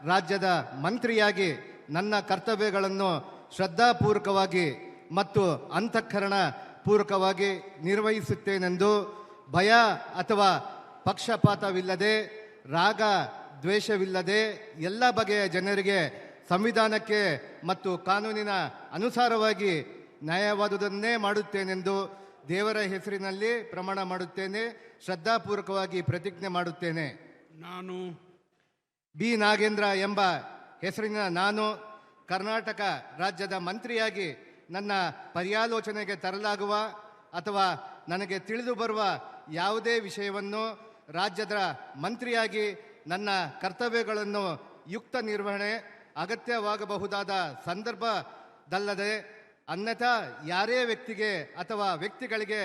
ರಾಜ್ಯದ ಮಂತ್ರಿಯಾಗಿ ನನ್ನ ಕರ್ತವ್ಯಗಳನ್ನು ಶ್ರದ್ಧಾಪೂರ್ವಕವಾಗಿ ಮತ್ತು ಅಂತಃಕರಣ ಪೂರ್ವಕವಾಗಿ ನಿರ್ವಹಿಸುತ್ತೇನೆಂದು ಭಯ ಅಥವಾ ಪಕ್ಷಪಾತವಿಲ್ಲದೆ ರಾಗ ದ್ವೇಷವಿಲ್ಲದೆ ಎಲ್ಲ ಬಗೆಯ ಜನರಿಗೆ ಸಂವಿಧಾನಕ್ಕೆ ಮತ್ತು ಕಾನೂನಿನ ಅನುಸಾರವಾಗಿ ನ್ಯಾಯವಾದುದನ್ನೇ ಮಾಡುತ್ತೇನೆಂದು ದೇವರ ಹೆಸರಿನಲ್ಲಿ ಪ್ರಮಾಣ ಮಾಡುತ್ತೇನೆ. ಶ್ರದ್ಧಾಪೂರ್ವಕವಾಗಿ ಪ್ರತಿಜ್ಞೆ ಮಾಡುತ್ತೇನೆ. ನಾನು ಬಿ ನಾಗೇಂದ್ರ ಎಂಬ ಹೆಸರಿನ ನಾನು ಕರ್ನಾಟಕ ರಾಜ್ಯದ ಮಂತ್ರಿಯಾಗಿ ನನ್ನ ಪರ್ಯಾಲೋಚನೆಗೆ ತರಲಾಗುವ ಅಥವಾ ನನಗೆ ತಿಳಿದು ಬರುವ ಯಾವುದೇ ವಿಷಯವನ್ನು ರಾಜ್ಯದ ಮಂತ್ರಿಯಾಗಿ ನನ್ನ ಕರ್ತವ್ಯಗಳನ್ನು ಯುಕ್ತ ನಿರ್ವಹಣೆ ಅಗತ್ಯವಾಗಬಹುದಾದ ಸಂದರ್ಭದಲ್ಲದೆ ಅನ್ಯಥಾ ಯಾರೇ ವ್ಯಕ್ತಿಗೆ ಅಥವಾ ವ್ಯಕ್ತಿಗಳಿಗೆ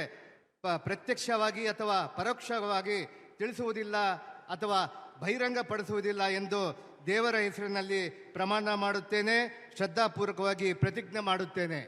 ಪ್ರತ್ಯಕ್ಷವಾಗಿ ಅಥವಾ ಪರೋಕ್ಷವಾಗಿ ತಿಳಿಸುವುದಿಲ್ಲ ಅಥವಾ ಬಹಿರಂಗಪಡಿಸುವುದಿಲ್ಲ ಎಂದು ದೇವರ ಹೆಸರಿನಲ್ಲಿ ಪ್ರಮಾಣ ಮಾಡುತ್ತೇನೆ. ಶ್ರದ್ಧಾಪೂರ್ವಕವಾಗಿ ಪ್ರತಿಜ್ಞೆ ಮಾಡುತ್ತೇನೆ.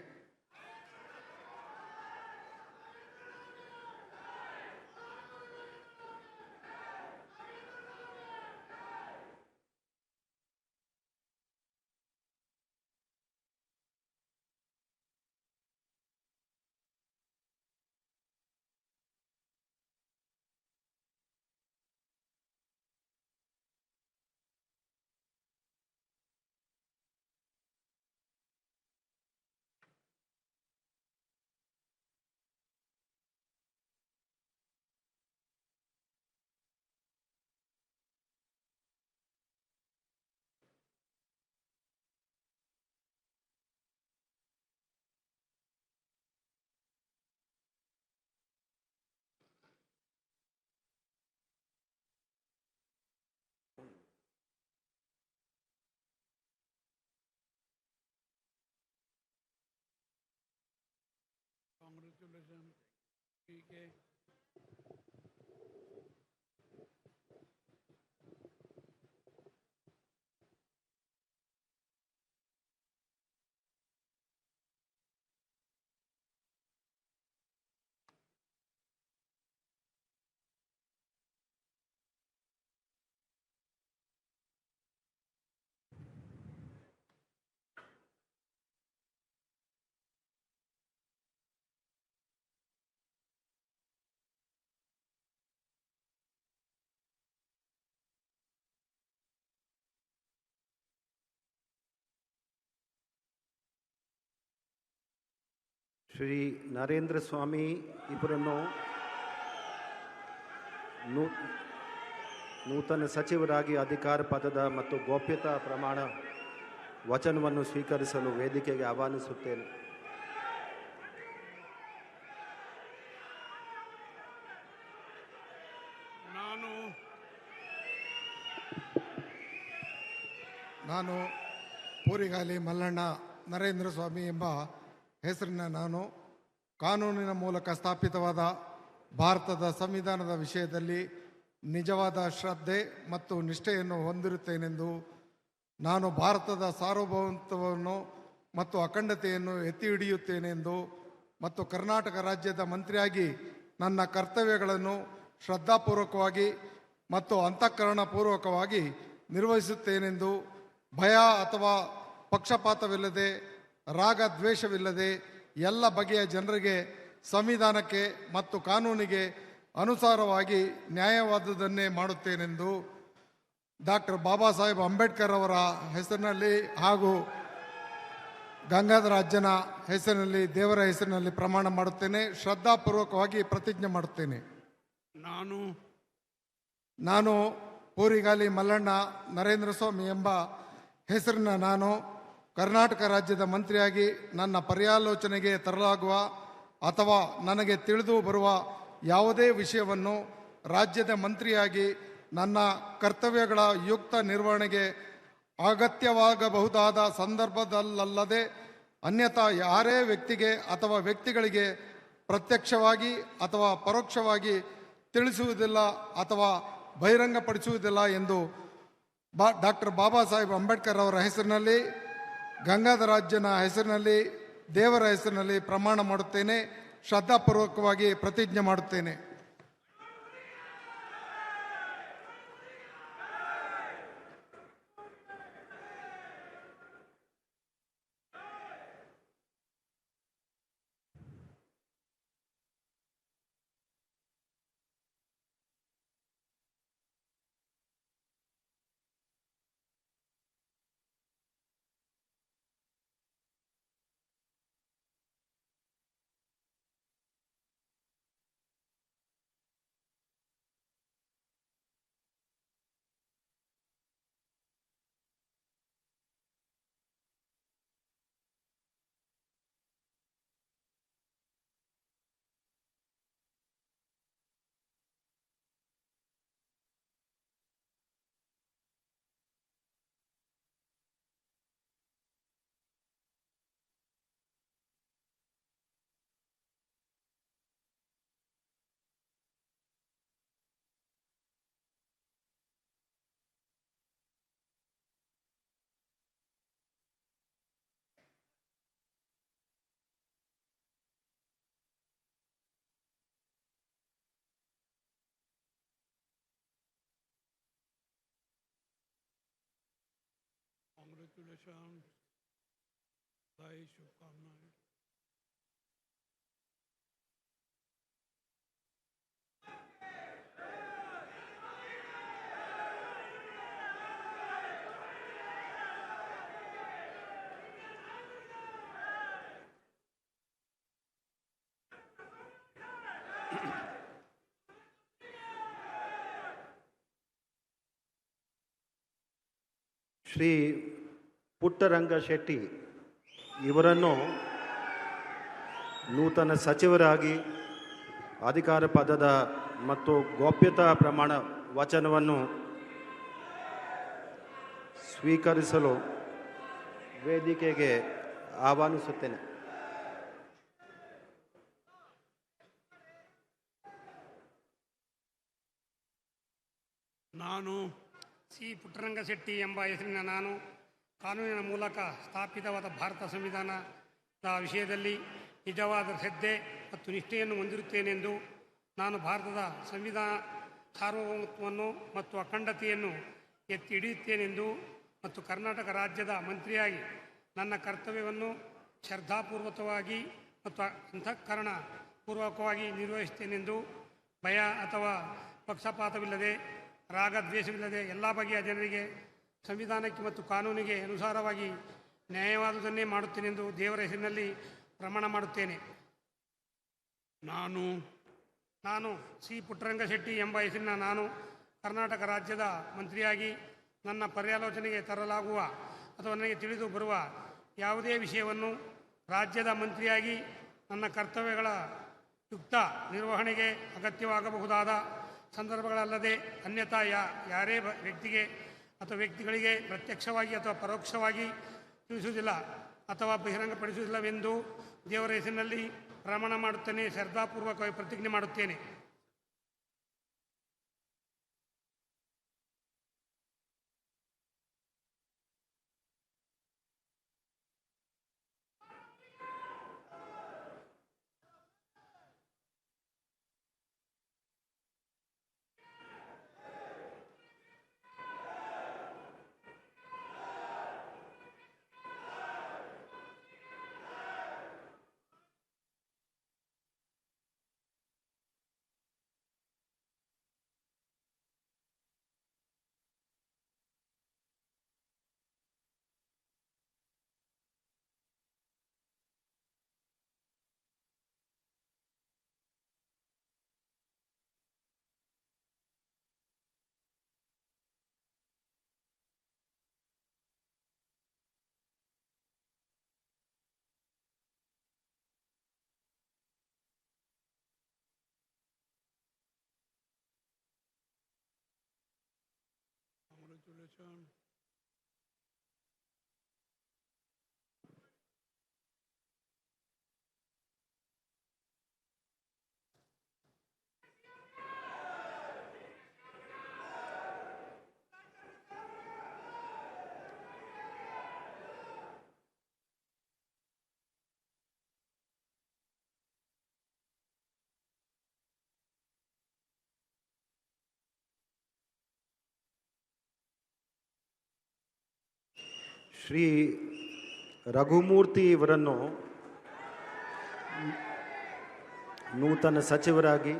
ಕಾಂಗ್ರ್ಯಾಚುಲೇಷನ್. ಹೀಗೆ ಶ್ರೀ ನರೇಂದ್ರ ಸ್ವಾಮಿ ಇವರನ್ನು ನೂತನ ಸಚಿವರಾಗಿ ಅಧಿಕಾರ ಪದದ ಮತ್ತು ಗೌಪ್ಯತಾ ಪ್ರಮಾಣ ವಚನವನ್ನು ಸ್ವೀಕರಿಸಲು ವೇದಿಕೆಗೆ ಆಹ್ವಾನಿಸುತ್ತೇನೆ. ನಾನು ಪೂರಿಗಾಲಿ ಮಲ್ಲಣ್ಣ ನರೇಂದ್ರ ಸ್ವಾಮಿ ಎಂಬ ಹೆಸರಿನ ನಾನು ಕಾನೂನಿನ ಮೂಲಕ ಸ್ಥಾಪಿತವಾದ ಭಾರತದ ಸಂವಿಧಾನದ ವಿಷಯದಲ್ಲಿ ನಿಜವಾದ ಶ್ರದ್ಧೆ ಮತ್ತು ನಿಷ್ಠೆಯನ್ನು ಹೊಂದಿರುತ್ತೇನೆಂದು ನಾನು ಭಾರತದ ಸಾರ್ವಭೌಮತ್ವವನ್ನು ಮತ್ತು ಅಖಂಡತೆಯನ್ನು ಎತ್ತಿ ಹಿಡಿಯುತ್ತೇನೆಂದು ಮತ್ತು ಕರ್ನಾಟಕ ರಾಜ್ಯದ ಮಂತ್ರಿಯಾಗಿ ನನ್ನ ಕರ್ತವ್ಯಗಳನ್ನು ಶ್ರದ್ಧಾಪೂರ್ವಕವಾಗಿ ಮತ್ತು ಅಂತಃಕರಣಪೂರ್ವಕವಾಗಿ ನಿರ್ವಹಿಸುತ್ತೇನೆಂದು ಭಯ ಅಥವಾ ಪಕ್ಷಪಾತವಿಲ್ಲದೆ ರಾಗ ದ್ವೇಷವಿಲ್ಲದೆ ಎಲ್ಲ ಬಗೆಯ ಜನರಿಗೆ ಸಂವಿಧಾನಕ್ಕೆ ಮತ್ತು ಕಾನೂನಿಗೆ ಅನುಸಾರವಾಗಿ ನ್ಯಾಯವಾದುದನ್ನೇ ಮಾಡುತ್ತೇನೆಂದು ಡಾಕ್ಟರ್ ಬಾಬಾ ಸಾಹೇಬ್ ಅಂಬೇಡ್ಕರ್ ಅವರ ಹೆಸರಿನಲ್ಲಿ ಹಾಗೂ ಗಂಗಾಧರ ಅಜ್ಜನ ಹೆಸರಿನಲ್ಲಿ ದೇವರ ಹೆಸರಿನಲ್ಲಿ ಪ್ರಮಾಣ ಮಾಡುತ್ತೇನೆ. ಶ್ರದ್ಧಾಪೂರ್ವಕವಾಗಿ ಪ್ರತಿಜ್ಞೆ ಮಾಡುತ್ತೇನೆ. ನಾನು ಪೂರಿಗಾಲಿ ಮಲ್ಲಣ್ಣ ನರೇಂದ್ರ ಸ್ವಾಮಿ ಎಂಬ ಹೆಸರಿನ ನಾನು ಕರ್ನಾಟಕ ರಾಜ್ಯದ ಮಂತ್ರಿಯಾಗಿ ನನ್ನ ಪರ್ಯಾಲೋಚನೆಗೆ ತರಲಾಗುವ ಅಥವಾ ನನಗೆ ತಿಳಿದು ಬರುವ ಯಾವುದೇ ವಿಷಯವನ್ನು ರಾಜ್ಯದ ಮಂತ್ರಿಯಾಗಿ ನನ್ನ ಕರ್ತವ್ಯಗಳ ಯುಕ್ತ ನಿರ್ವಹಣೆಗೆ ಅಗತ್ಯವಾಗಬಹುದಾದ ಸಂದರ್ಭದಲ್ಲದೆ ಅನ್ಯಥಾ ಯಾರೇ ವ್ಯಕ್ತಿಗೆ ಅಥವಾ ವ್ಯಕ್ತಿಗಳಿಗೆ ಪ್ರತ್ಯಕ್ಷವಾಗಿ ಅಥವಾ ಪರೋಕ್ಷವಾಗಿ ತಿಳಿಸುವುದಿಲ್ಲ ಅಥವಾ ಬಹಿರಂಗಪಡಿಸುವುದಿಲ್ಲ ಎಂದು ಡಾಕ್ಟರ್ ಬಾಬಾ ಸಾಹೇಬ್ ಅಂಬೇಡ್ಕರ್ ಅವರ ಹೆಸರಿನಲ್ಲಿ, ಗಂಗಾಧರಾಜ್ಯನ ಹೆಸರಿನಲ್ಲಿ, ದೇವರ ಹೆಸರಿನಲ್ಲಿ ಪ್ರಮಾಣ ಮಾಡುತ್ತೇನೆ. ಶ್ರದ್ಧಾಪೂರ್ವಕವಾಗಿ ಪ್ರತಿಜ್ಞೆ ಮಾಡುತ್ತೇನೆ. Congratulations. Bhai, शुभकामनाएं. ಶ್ರೀ ಪುಟ್ಟರಂಗ ಶೆಟ್ಟಿ ಇವರನ್ನು ನೂತನ ಸಚಿವರಾಗಿ ಅಧಿಕಾರ ಪದದ ಮತ್ತು ಗೌಪ್ಯತಾ ಪ್ರಮಾಣ ವಚನವನ್ನು ಸ್ವೀಕರಿಸಲು ವೇದಿಕೆಗೆ ಆಹ್ವಾನಿಸುತ್ತೇನೆ. ನಾನು ಸಿ ಪುಟ್ಟರಂಗ ಶೆಟ್ಟಿ ಎಂಬ ಹೆಸರಿನ ನಾನು ಕಾನೂನಿನ ಮೂಲಕ ಸ್ಥಾಪಿತವಾದ ಭಾರತ ಸಂವಿಧಾನದ ವಿಷಯದಲ್ಲಿ ನಿಜವಾದ ಶ್ರದ್ಧೆ ಮತ್ತು ನಿಷ್ಠೆಯನ್ನು ಹೊಂದಿರುತ್ತೇನೆಂದು ನಾನು ಭಾರತದ ಸಂವಿಧಾನ ಸಾರ್ವಭೌಮತ್ವವನ್ನು ಮತ್ತು ಅಖಂಡತೆಯನ್ನು ಎತ್ತಿ ಹಿಡಿಯುತ್ತೇನೆಂದು ಮತ್ತು ಕರ್ನಾಟಕ ರಾಜ್ಯದ ಮಂತ್ರಿಯಾಗಿ ನನ್ನ ಕರ್ತವ್ಯವನ್ನು ಶ್ರದ್ಧಾಪೂರ್ವಕವಾಗಿ ಮತ್ತು ಅಂತಃಕರಣ ಪೂರ್ವಕವಾಗಿ ನಿರ್ವಹಿಸುತ್ತೇನೆಂದು ಭಯ ಅಥವಾ ಪಕ್ಷಪಾತವಿಲ್ಲದೆ ರಾಗದ್ವೇಷವಿಲ್ಲದೆ ಎಲ್ಲ ಬಗೆಯ ಜನರಿಗೆ ಸಂವಿಧಾನಕ್ಕೆ ಮತ್ತು ಕಾನೂನಿಗೆ ಅನುಸಾರವಾಗಿ ನ್ಯಾಯವಾದುದನ್ನೇ ಮಾಡುತ್ತೇನೆಂದು ದೇವರ ಹೆಸರಿನಲ್ಲಿ ಪ್ರಮಾಣ ಮಾಡುತ್ತೇನೆ. ನಾನು ಸಿ ಪುಟ್ಟರಂಗ ಶೆಟ್ಟಿ ಎಂಬ ಹೆಸರಿನ ನಾನು ಕರ್ನಾಟಕ ರಾಜ್ಯದ ಮಂತ್ರಿಯಾಗಿ ನನ್ನ ಪರ್ಯಾಲೋಚನೆಗೆ ತರಲಾಗುವ ಅಥವಾ ನನಗೆ ತಿಳಿದು ಬರುವ ಯಾವುದೇ ವಿಷಯವನ್ನು ರಾಜ್ಯದ ಮಂತ್ರಿಯಾಗಿ ನನ್ನ ಕರ್ತವ್ಯಗಳ ಯುಕ್ತ ನಿರ್ವಹಣೆಗೆ ಅಗತ್ಯವಾಗಬಹುದಾದ ಸಂದರ್ಭಗಳಲ್ಲದೆ ಅನ್ಯಥಾ ಯಾರೇ ವ್ಯಕ್ತಿಗೆ ಅಥವಾ ವ್ಯಕ್ತಿಗಳಿಗೆ ಪ್ರತ್ಯಕ್ಷವಾಗಿ ಅಥವಾ ಪರೋಕ್ಷವಾಗಿ ತಿಳಿಸುವುದಿಲ್ಲ ಅಥವಾ ಬಹಿರಂಗಪಡಿಸುವುದಿಲ್ಲವೆಂದು ದೇವರ ಹೆಸರಿನಲ್ಲಿ ಪ್ರಮಾಣ ಮಾಡುತ್ತೇನೆ. ಶ್ರದ್ಧಾಪೂರ್ವಕವಾಗಿ ಪ್ರತಿಜ್ಞೆ ಮಾಡುತ್ತೇನೆ. Congratulations. ಶ್ರೀ ರಘುಮೂರ್ತಿ ಇವರನ್ನು ನೂತನ ಸಚಿವರಾಗಿ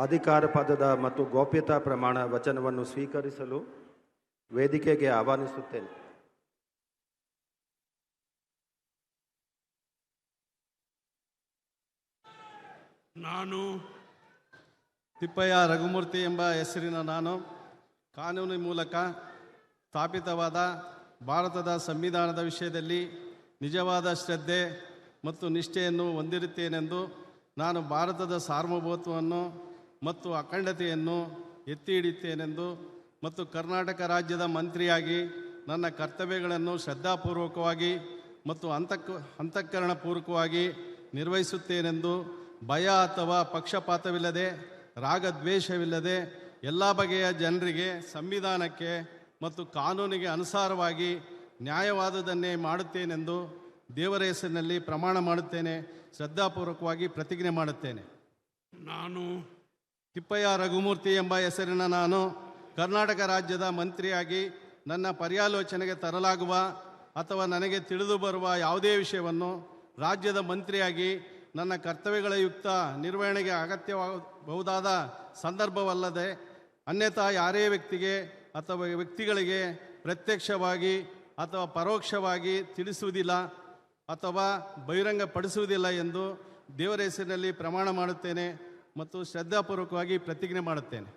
ಅಧಿಕಾರ ಪದದ ಮತ್ತು ಗೌಪ್ಯತಾ ಪ್ರಮಾಣ ವಚನವನ್ನು ಸ್ವೀಕರಿಸಲು ವೇದಿಕೆಗೆ ಆಹ್ವಾನಿಸುತ್ತೇನೆ. ನಾನು ತಿಪ್ಪಯ್ಯ ರಘುಮೂರ್ತಿ ಎಂಬ ಹೆಸರಿನ ನಾನು ಕಾನೂನಿನ ಮೂಲಕ ಸ್ಥಾಪಿತವಾದ ಭಾರತದ ಸಂವಿಧಾನದ ವಿಷಯದಲ್ಲಿ ನಿಜವಾದ ಶ್ರದ್ಧೆ ಮತ್ತು ನಿಷ್ಠೆಯನ್ನು ಹೊಂದಿರುತ್ತೇನೆಂದು ನಾನು ಭಾರತದ ಸಾರ್ವಭೌಮತ್ವವನ್ನು ಮತ್ತು ಅಖಂಡತೆಯನ್ನು ಎತ್ತಿ ಹಿಡಿಯುತ್ತೇನೆಂದು ಮತ್ತು ಕರ್ನಾಟಕ ರಾಜ್ಯದ ಮಂತ್ರಿಯಾಗಿ ನನ್ನ ಕರ್ತವ್ಯಗಳನ್ನು ಶ್ರದ್ಧಾಪೂರ್ವಕವಾಗಿ ಮತ್ತು ಅಂತಃಕರಣಪೂರ್ವಕವಾಗಿ ನಿರ್ವಹಿಸುತ್ತೇನೆಂದು ಭಯ ಅಥವಾ ಪಕ್ಷಪಾತವಿಲ್ಲದೆ ರಾಗದ್ವೇಷವಿಲ್ಲದೆ ಎಲ್ಲ ಬಗೆಯ ಜನರಿಗೆ ಸಂವಿಧಾನಕ್ಕೆ ಮತ್ತು ಕಾನೂನಿಗೆ ಅನುಸಾರವಾಗಿ ನ್ಯಾಯವಾದುದನ್ನೇ ಮಾಡುತ್ತೇನೆಂದು ದೇವರ ಹೆಸರಿನಲ್ಲಿ ಪ್ರಮಾಣ ಮಾಡುತ್ತೇನೆ, ಶ್ರದ್ಧಾಪೂರ್ವಕವಾಗಿ ಪ್ರತಿಜ್ಞೆ ಮಾಡುತ್ತೇನೆ. ನಾನು ತಿಪ್ಪಯ್ಯ ರಘುಮೂರ್ತಿ ಎಂಬ ಹೆಸರಿನ ನಾನು ಕರ್ನಾಟಕ ರಾಜ್ಯದ ಮಂತ್ರಿಯಾಗಿ ನನ್ನ ಪರ್ಯಾಲೋಚನೆಗೆ ತರಲಾಗುವ ಅಥವಾ ನನಗೆ ತಿಳಿದು ಬರುವ ಯಾವುದೇ ವಿಷಯವನ್ನು ರಾಜ್ಯದ ಮಂತ್ರಿಯಾಗಿ ನನ್ನ ಕರ್ತವ್ಯಗಳ ಯುಕ್ತ ನಿರ್ವಹಣೆಗೆ ಅಗತ್ಯವಾಗಬಹುದಾದ ಸಂದರ್ಭವಲ್ಲದೆ ಅನ್ಯಥಾ ಯಾರೇ ವ್ಯಕ್ತಿಗೆ ಅಥವಾ ವ್ಯಕ್ತಿಗಳಿಗೆ ಪ್ರತ್ಯಕ್ಷವಾಗಿ ಅಥವಾ ಪರೋಕ್ಷವಾಗಿ ತಿಳಿಸುವುದಿಲ್ಲ ಅಥವಾ ಬಹಿರಂಗಪಡಿಸುವುದಿಲ್ಲ ಎಂದು ದೇವರ ಹೆಸರಿನಲ್ಲಿ ಪ್ರಮಾಣ ಮಾಡುತ್ತೇನೆ ಮತ್ತು ಶ್ರದ್ಧಾಪೂರ್ವಕವಾಗಿ ಪ್ರತಿಜ್ಞೆ ಮಾಡುತ್ತೇನೆ.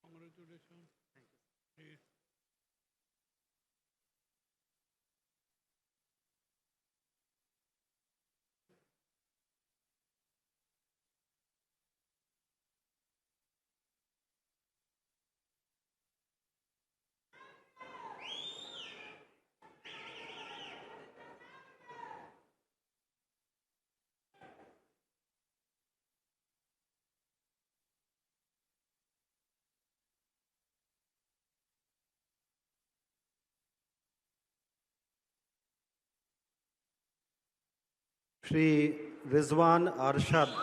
Congratulations. Thank you. Shri Rizwan Arshad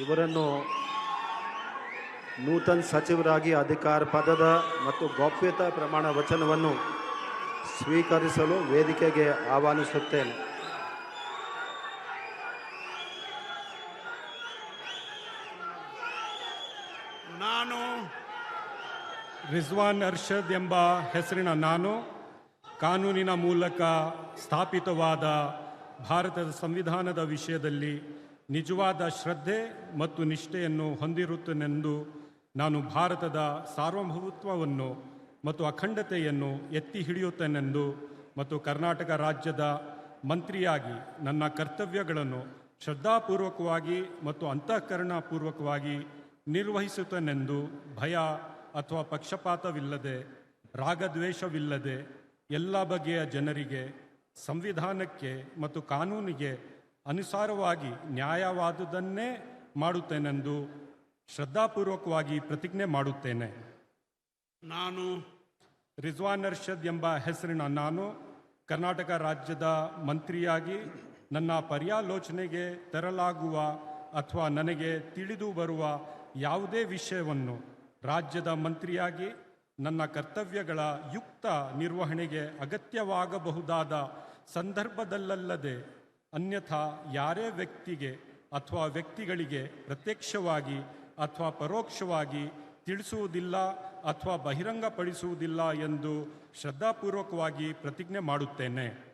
ಇವರನ್ನು ನೂತನ ಸಚಿವರಾಗಿ ಅಧಿಕಾರ ಪದದ ಮತ್ತು ಗೌಪ್ಯತಾ ಪ್ರಮಾಣ ವಚನವನ್ನು ಸ್ವೀಕರಿಸಲು ವೇದಿಕೆಗೆ ಆಹ್ವಾನಿಸುತ್ತೇನೆ. ನಾನು ರಿಜ್ವಾನ್ ಅರ್ಷದ್ ಎಂಬ ಹೆಸರಿನ ನಾನು ಕಾನೂನಿನ ಮೂಲಕ ಸ್ಥಾಪಿತವಾದ ಭಾರತದ ಸಂವಿಧಾನದ ವಿಷಯದಲ್ಲಿ ನಿಜವಾದ ಶ್ರದ್ಧೆ ಮತ್ತು ನಿಷ್ಠೆಯನ್ನು ಹೊಂದಿರುತ್ತೇನೆಂದು ನಾನು ಭಾರತದ ಸಾರ್ವಭೌಮತ್ವವನ್ನು ಮತ್ತು ಅಖಂಡತೆಯನ್ನು ಎತ್ತಿ ಹಿಡಿಯುತ್ತೇನೆಂದು ಮತ್ತು ಕರ್ನಾಟಕ ರಾಜ್ಯದ ಮಂತ್ರಿಯಾಗಿ ನನ್ನ ಕರ್ತವ್ಯಗಳನ್ನು ಶ್ರದ್ಧಾಪೂರ್ವಕವಾಗಿ ಮತ್ತು ಅಂತಃಕರಣಪೂರ್ವಕವಾಗಿ ನಿರ್ವಹಿಸುತ್ತೇನೆಂದು ಭಯ ಅಥವಾ ಪಕ್ಷಪಾತವಿಲ್ಲದೆ ರಾಗದ್ವೇಷವಿಲ್ಲದೆ ಎಲ್ಲ ಬಗೆಯ ಜನರಿಗೆ ಸಂವಿಧಾನಕ್ಕೆ ಮತ್ತು ಕಾನೂನಿಗೆ ಅನುಸಾರವಾಗಿ ನ್ಯಾಯವಾದುದನ್ನೇ ಮಾಡುತ್ತೇನೆಂದು ಶ್ರದ್ಧಾಪೂರ್ವಕವಾಗಿ ಪ್ರತಿಜ್ಞೆ ಮಾಡುತ್ತೇನೆ. ನಾನು ರಿಜ್ವಾನ್ ಅರ್ಷದ್ ಎಂಬ ಹೆಸರಿನ ನಾನು ಕರ್ನಾಟಕ ರಾಜ್ಯದ ಮಂತ್ರಿಯಾಗಿ ನನ್ನ ಪರ್ಯಾಲೋಚನೆಗೆ ತರಲಾಗುವ ಅಥವಾ ನನಗೆ ತಿಳಿದು ಬರುವ ಯಾವುದೇ ವಿಷಯವನ್ನು ರಾಜ್ಯದ ಮಂತ್ರಿಯಾಗಿ ನನ್ನ ಕರ್ತವ್ಯಗಳ ಯುಕ್ತ ನಿರ್ವಹಣೆಗೆ ಅಗತ್ಯವಾಗಬಹುದಾದ ಸಂದರ್ಭದಲ್ಲದೆ ಅನ್ಯಥಾ ಯಾರೇ ವ್ಯಕ್ತಿಗೆ ಅಥವಾ ವ್ಯಕ್ತಿಗಳಿಗೆ ಪ್ರತ್ಯಕ್ಷವಾಗಿ ಅಥವಾ ಪರೋಕ್ಷವಾಗಿ ತಿಳಿಸುವುದಿಲ್ಲ ಅಥವಾ ಬಹಿರಂಗಪಡಿಸುವುದಿಲ್ಲ ಎಂದು ಶ್ರದ್ಧಾಪೂರ್ವಕವಾಗಿ ಪ್ರತಿಜ್ಞೆ ಮಾಡುತ್ತೇನೆ.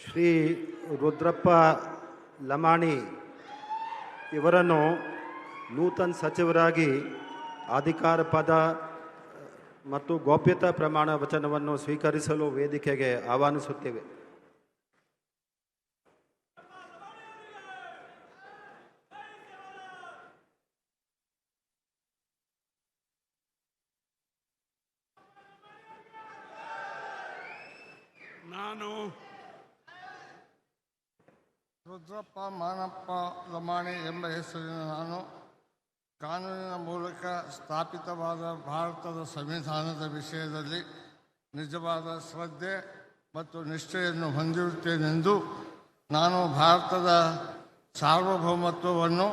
ಶ್ರೀ ರುದ್ರಪ್ಪ ಲಮಾಣಿ ಇವರನ್ನು ನೂತನ ಸಚಿವರಾಗಿ ಅಧಿಕಾರ ಪದ ಮತ್ತು ಗೌಪ್ಯತಾ ಪ್ರಮಾಣ ವಚನವನ್ನು ಸ್ವೀಕರಿಸಲು ವೇದಿಕೆಗೆ ಆಹ್ವಾನಿಸುತ್ತೇವೆ. ನಾನು ರುದ್ರಪ್ಪ ಮಾನಪ್ಪ ಲಮಾಣಿ ಎಂಬ ಹೆಸರಿನ ನಾನು ಕಾನೂನಿನ ಮೂಲಕ ಸ್ಥಾಪಿತವಾದ ಭಾರತದ ಸಂವಿಧಾನದ ವಿಷಯದಲ್ಲಿ ನಿಜವಾದ ಶ್ರದ್ಧೆ ಮತ್ತು ನಿಷ್ಠೆಯನ್ನು ಹೊಂದಿರುತ್ತೇನೆಂದು ನಾನು ಭಾರತದ ಸಾರ್ವಭೌಮತ್ವವನ್ನು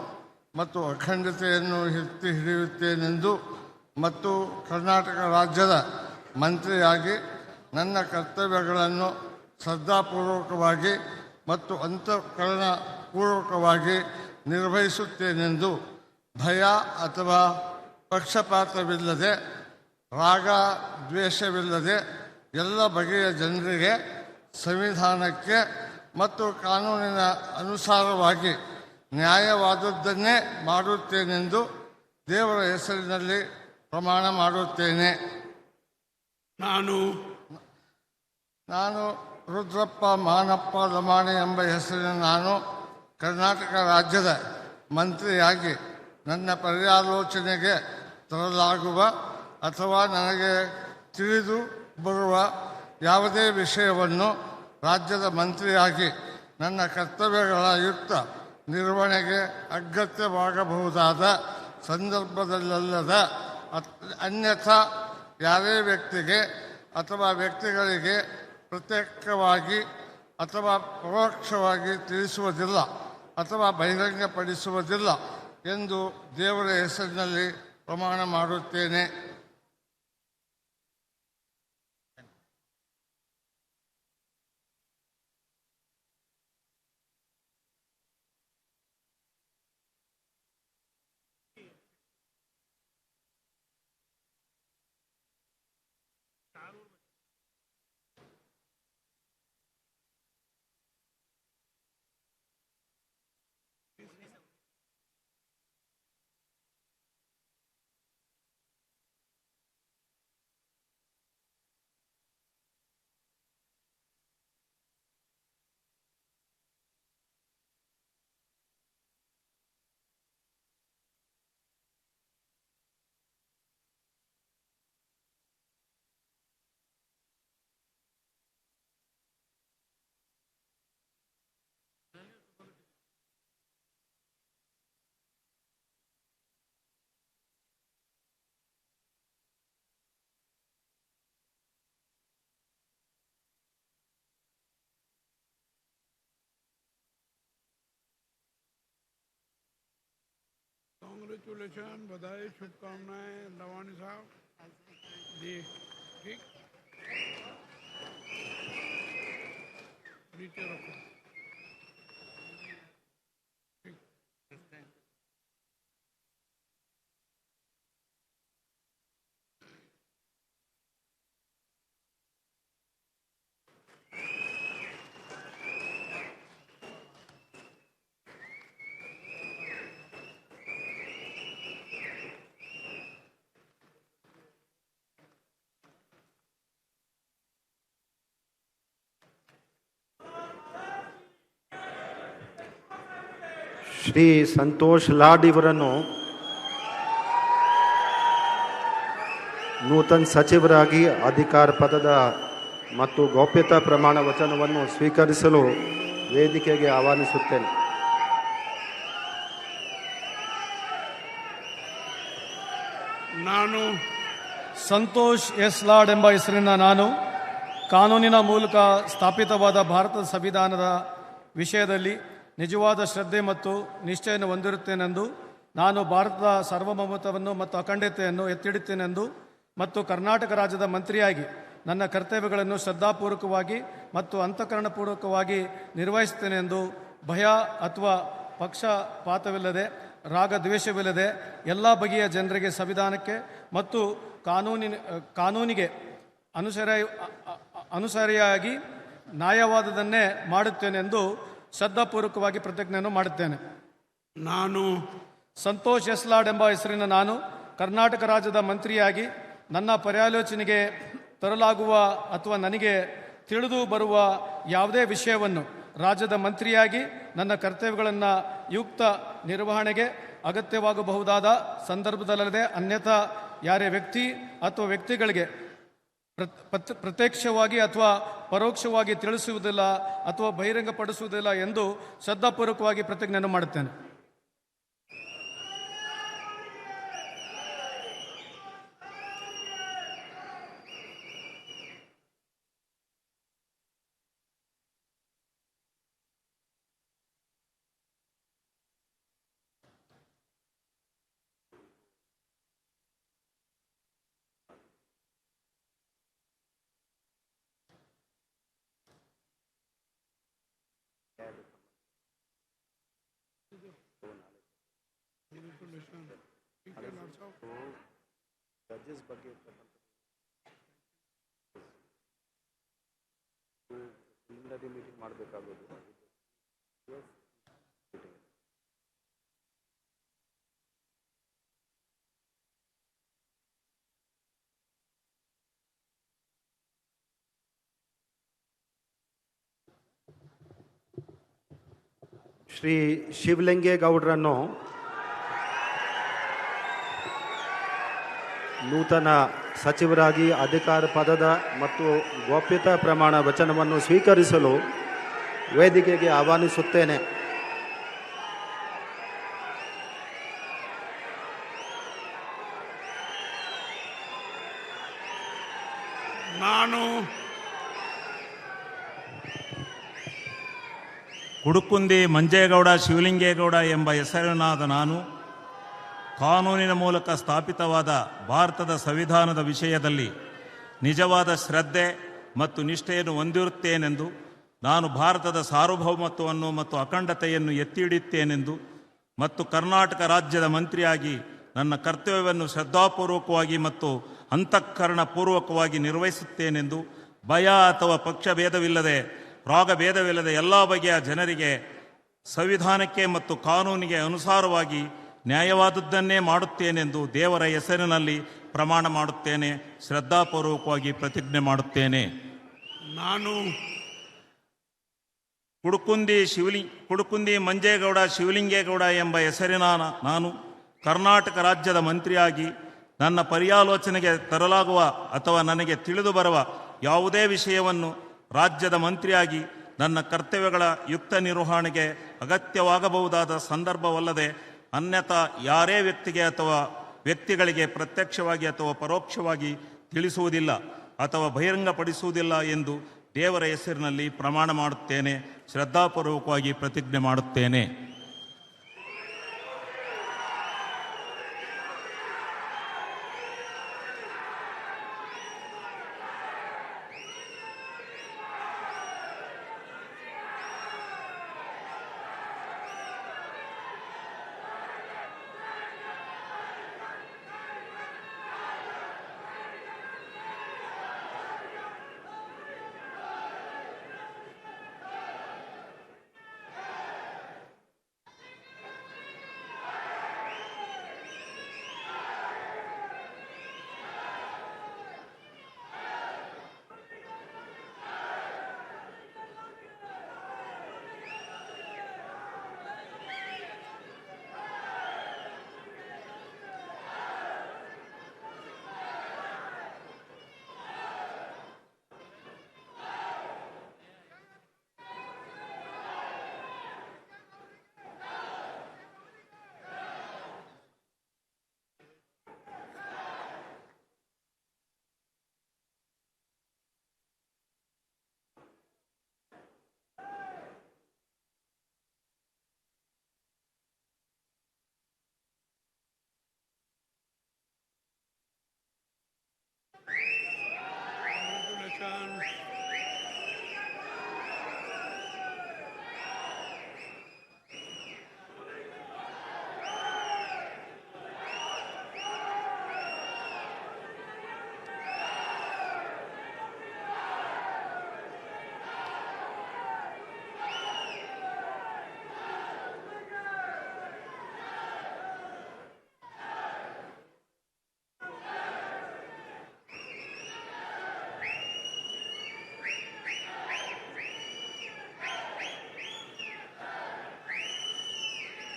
ಮತ್ತು ಅಖಂಡತೆಯನ್ನು ಎತ್ತಿ ಹಿಡಿಯುತ್ತೇನೆಂದು ಮತ್ತು ಕರ್ನಾಟಕ ರಾಜ್ಯದ ಮಂತ್ರಿಯಾಗಿ ನನ್ನ ಕರ್ತವ್ಯಗಳನ್ನು ಶ್ರದ್ಧಾಪೂರ್ವಕವಾಗಿ ಮತ್ತು ಅಂತಃಕರಣಪೂರ್ವಕವಾಗಿ ನಿರ್ವಹಿಸುತ್ತೇನೆಂದು ಭಯ ಅಥವಾ ಪಕ್ಷಪಾತವಿಲ್ಲದೆ ರಾಗ ದ್ವೇಷವಿಲ್ಲದೆ ಎಲ್ಲ ಬಗೆಯ ಜನರಿಗೆ ಸಂವಿಧಾನಕ್ಕೆ ಮತ್ತು ಕಾನೂನಿನ ಅನುಸಾರವಾಗಿ ನ್ಯಾಯವಾದದ್ದನ್ನೇ ಮಾಡುತ್ತೇನೆಂದು ದೇವರ ಹೆಸರಿನಲ್ಲಿ ಪ್ರಮಾಣ ಮಾಡುತ್ತೇನೆ. ನಾನು ರುದ್ರಪ್ಪ ಮಾನಪ್ಪ ಲಮಾಣಿ ಎಂಬ ಹೆಸರಿನ ನಾನು ಕರ್ನಾಟಕ ರಾಜ್ಯದ ಮಂತ್ರಿಯಾಗಿ ನನ್ನ ಪರ್ಯಾಲೋಚನೆಗೆ ತರಲಾಗುವ ಅಥವಾ ನನಗೆ ತಿಳಿದು ಬರುವ ಯಾವುದೇ ವಿಷಯವನ್ನು ರಾಜ್ಯದ ಮಂತ್ರಿಯಾಗಿ ನನ್ನ ಕರ್ತವ್ಯಗಳ ಯುಕ್ತ ನಿರ್ವಹಣೆಗೆ ಅಗತ್ಯವಾಗಬಹುದಾದ ಸಂದರ್ಭದಲ್ಲದ ಅನ್ಯಥಾ ಯಾರೇ ವ್ಯಕ್ತಿಗೆ ಅಥವಾ ವ್ಯಕ್ತಿಗಳಿಗೆ ಪ್ರತ್ಯೇಕವಾಗಿ ಅಥವಾ ಪರೋಕ್ಷವಾಗಿ ತಿಳಿಸುವುದಿಲ್ಲ ಅಥವಾ ಬಹಿರಂಗಪಡಿಸುವುದಿಲ್ಲ ಎಂದು ದೇವರ ಹೆಸರಿನಲ್ಲಿ ಪ್ರಮಾಣ ಮಾಡುತ್ತೇನೆ. कॉन्ग्रेचुलेशन, बधाई, शुभकामनाएं लवानी साहब जी। ठीक, नीचे रखो। ಶ್ರೀ ಸಂತೋಷ್ ಲಾಡ್ ಇವರನ್ನು ನೂತನ ಸಚಿವರಾಗಿ ಅಧಿಕಾರ ಪದದ ಮತ್ತು ಗೌಪ್ಯತಾ ಪ್ರಮಾಣ ವಚನವನ್ನು ಸ್ವೀಕರಿಸಲು ವೇದಿಕೆಗೆ ಆಹ್ವಾನಿಸುತ್ತೇನೆ. ನಾನು ಸಂತೋಷ್ ಎಸ್ ಲಾಡ್ ಎಂಬ ಹೆಸರಿನ ನಾನು ಕಾನೂನಿನ ಮೂಲಕ ಸ್ಥಾಪಿತವಾದ ಭಾರತದ ಸಂವಿಧಾನದ ವಿಷಯದಲ್ಲಿ ನಿಜವಾದ ಶ್ರದ್ಧೆ ಮತ್ತು ನಿಷ್ಠೆಯನ್ನು ಹೊಂದಿರುತ್ತೇನೆಂದು, ನಾನು ಭಾರತದ ಸಾರ್ವಭೌಮತ್ವವನ್ನು ಮತ್ತು ಅಖಂಡತೆಯನ್ನು ಎತ್ತಿಡುತ್ತೇನೆಂದು ಮತ್ತು ಕರ್ನಾಟಕ ರಾಜ್ಯದ ಮಂತ್ರಿಯಾಗಿ ನನ್ನ ಕರ್ತವ್ಯಗಳನ್ನು ಶ್ರದ್ಧಾಪೂರ್ವಕವಾಗಿ ಮತ್ತು ಅಂತಃಕರಣಪೂರ್ವಕವಾಗಿ ನಿರ್ವಹಿಸುತ್ತೇನೆಂದು ಭಯ ಅಥವಾ ಪಕ್ಷಪಾತವಿಲ್ಲದೆ ರಾಗದ್ವೇಷವಿಲ್ಲದೆ ಎಲ್ಲ ಬಗೆಯ ಜನರಿಗೆ ಸಂವಿಧಾನಕ್ಕೆ ಮತ್ತು ಕಾನೂನಿಗೆ ಅನುಸರಿಯಾಗಿ ನ್ಯಾಯವಾದದನ್ನೇ ಮಾಡುತ್ತೇನೆಂದು ಶ್ರದ್ಧಾಪೂರ್ವಕವಾಗಿ ಪ್ರತಿಜ್ಞೆಯನ್ನು ಮಾಡುತ್ತೇನೆ. ನಾನು ಸಂತೋಷ್ ಎಸ್ ಲಾಡ್ ಎಂಬ ಹೆಸರಿನ ನಾನು ಕರ್ನಾಟಕ ರಾಜ್ಯದ ಮಂತ್ರಿಯಾಗಿ ನನ್ನ ಪರ್ಯಾಲೋಚನೆಗೆ ತರಲಾಗುವ ಅಥವಾ ನನಗೆ ತಿಳಿದು ಬರುವ ಯಾವುದೇ ವಿಷಯವನ್ನು ರಾಜ್ಯದ ಮಂತ್ರಿಯಾಗಿ ನನ್ನ ಕರ್ತವ್ಯಗಳನ್ನು ಯುಕ್ತ ನಿರ್ವಹಣೆಗೆ ಅಗತ್ಯವಾಗಬಹುದಾದ ಸಂದರ್ಭದಲ್ಲದೆ ಅನ್ಯಥಾ ಯಾರೇ ವ್ಯಕ್ತಿ ಅಥವಾ ವ್ಯಕ್ತಿಗಳಿಗೆ ಪ್ರತ್ಯಕ್ಷವಾಗಿ ಅಥವಾ ಪರೋಕ್ಷವಾಗಿ ತಿಳಿಸುವುದಿಲ್ಲ ಅಥವಾ ಬಹಿರಂಗಪಡಿಸುವುದಿಲ್ಲ ಎಂದು ಶ್ರದ್ಧಾಪೂರ್ವಕವಾಗಿ ಪ್ರತಿಜ್ಞೆಯನ್ನು ಮಾಡುತ್ತೇನೆ. ಜಡ್ಜಸ್ ಬಗ್ಗೆ ಮೀಟಿಂಗ್ ಮಾಡಬೇಕಾಗೋದು. ಶ್ರೀ ಶಿವಲಿಂಗೇಗೌಡರನ್ನು ನೂತನ ಸಚಿವರಾಗಿ ಅಧಿಕಾರ ಪದದ ಮತ್ತು ಗೌಪ್ಯತಾ ಪ್ರಮಾಣ ವಚನವನ್ನು ಸ್ವೀಕರಿಸಲು ವೇದಿಕೆಗೆ ಆಹ್ವಾನಿಸುತ್ತೇನೆ. ನಾನು ಕುಡುಕುಂದಿ ಮಂಜೇಗೌಡ ಶಿವಲಿಂಗೇಗೌಡ ಎಂಬ ಹೆಸರಿನಾದ ನಾನು ಕಾನೂನಿನ ಮೂಲಕ ಸ್ಥಾಪಿತವಾದ ಭಾರತದ ಸಂವಿಧಾನದ ವಿಷಯದಲ್ಲಿ ನಿಜವಾದ ಶ್ರದ್ಧೆ ಮತ್ತು ನಿಷ್ಠೆಯನ್ನು ಹೊಂದಿರುತ್ತೇನೆಂದು, ನಾನು ಭಾರತದ ಸಾರ್ವಭೌಮತ್ವವನ್ನು ಮತ್ತು ಅಖಂಡತೆಯನ್ನು ಎತ್ತಿ ಹಿಡಿಯುತ್ತೇನೆಂದು ಮತ್ತು ಕರ್ನಾಟಕ ರಾಜ್ಯದ ಮಂತ್ರಿಯಾಗಿ ನನ್ನ ಕರ್ತವ್ಯವನ್ನು ಶ್ರದ್ಧಾಪೂರ್ವಕವಾಗಿ ಮತ್ತು ಅಂತಃಕರಣಪೂರ್ವಕವಾಗಿ ನಿರ್ವಹಿಸುತ್ತೇನೆಂದು ಭಯ ಅಥವಾ ಪಕ್ಷಭೇದವಿಲ್ಲದೆ ರಾಗಭೇದವಿಲ್ಲದೆ ಎಲ್ಲ ಬಗೆಯ ಜನರಿಗೆ ಸಂವಿಧಾನಕ್ಕೆ ಮತ್ತು ಕಾನೂನಿಗೆ ಅನುಸಾರವಾಗಿ ನ್ಯಾಯವಾದದ್ದನ್ನೇ ಮಾಡುತ್ತೇನೆಂದು ದೇವರ ಹೆಸರಿನಲ್ಲಿ ಪ್ರಮಾಣ ಮಾಡುತ್ತೇನೆ, ಶ್ರದ್ಧಾಪೂರ್ವಕವಾಗಿ ಪ್ರತಿಜ್ಞೆ ಮಾಡುತ್ತೇನೆ. ನಾನು ಕುಡುಕುಂದಿ ಮಂಜೇಗೌಡ ಶಿವಲಿಂಗೇಗೌಡ ಎಂಬ ಹೆಸರಿನ ನಾನು ಕರ್ನಾಟಕ ರಾಜ್ಯದ ಮಂತ್ರಿಯಾಗಿ ನನ್ನ ಪರ್ಯಾಲೋಚನೆಗೆ ತರಲಾಗುವ ಅಥವಾ ನನಗೆ ತಿಳಿದು ಬರುವ ಯಾವುದೇ ವಿಷಯವನ್ನು ರಾಜ್ಯದ ಮಂತ್ರಿಯಾಗಿ ನನ್ನ ಕರ್ತವ್ಯಗಳ ಯುಕ್ತ ನಿರ್ವಹಣೆಗೆ ಅಗತ್ಯವಾಗಬಹುದಾದ ಸಂದರ್ಭವಲ್ಲದೆ ಅನ್ಯಥಾ ಯಾರೇ ವ್ಯಕ್ತಿಗೆ ಅಥವಾ ವ್ಯಕ್ತಿಗಳಿಗೆ ಪ್ರತ್ಯಕ್ಷವಾಗಿ ಅಥವಾ ಪರೋಕ್ಷವಾಗಿ ತಿಳಿಸುವುದಿಲ್ಲ ಅಥವಾ ಬಹಿರಂಗಪಡಿಸುವುದಿಲ್ಲ ಎಂದು ದೇವರ ಹೆಸರಿನಲ್ಲಿ ಪ್ರಮಾಣ ಮಾಡುತ್ತೇನೆ, ಶ್ರದ್ಧಾಪೂರ್ವಕವಾಗಿ ಪ್ರತಿಜ್ಞೆ ಮಾಡುತ್ತೇನೆ.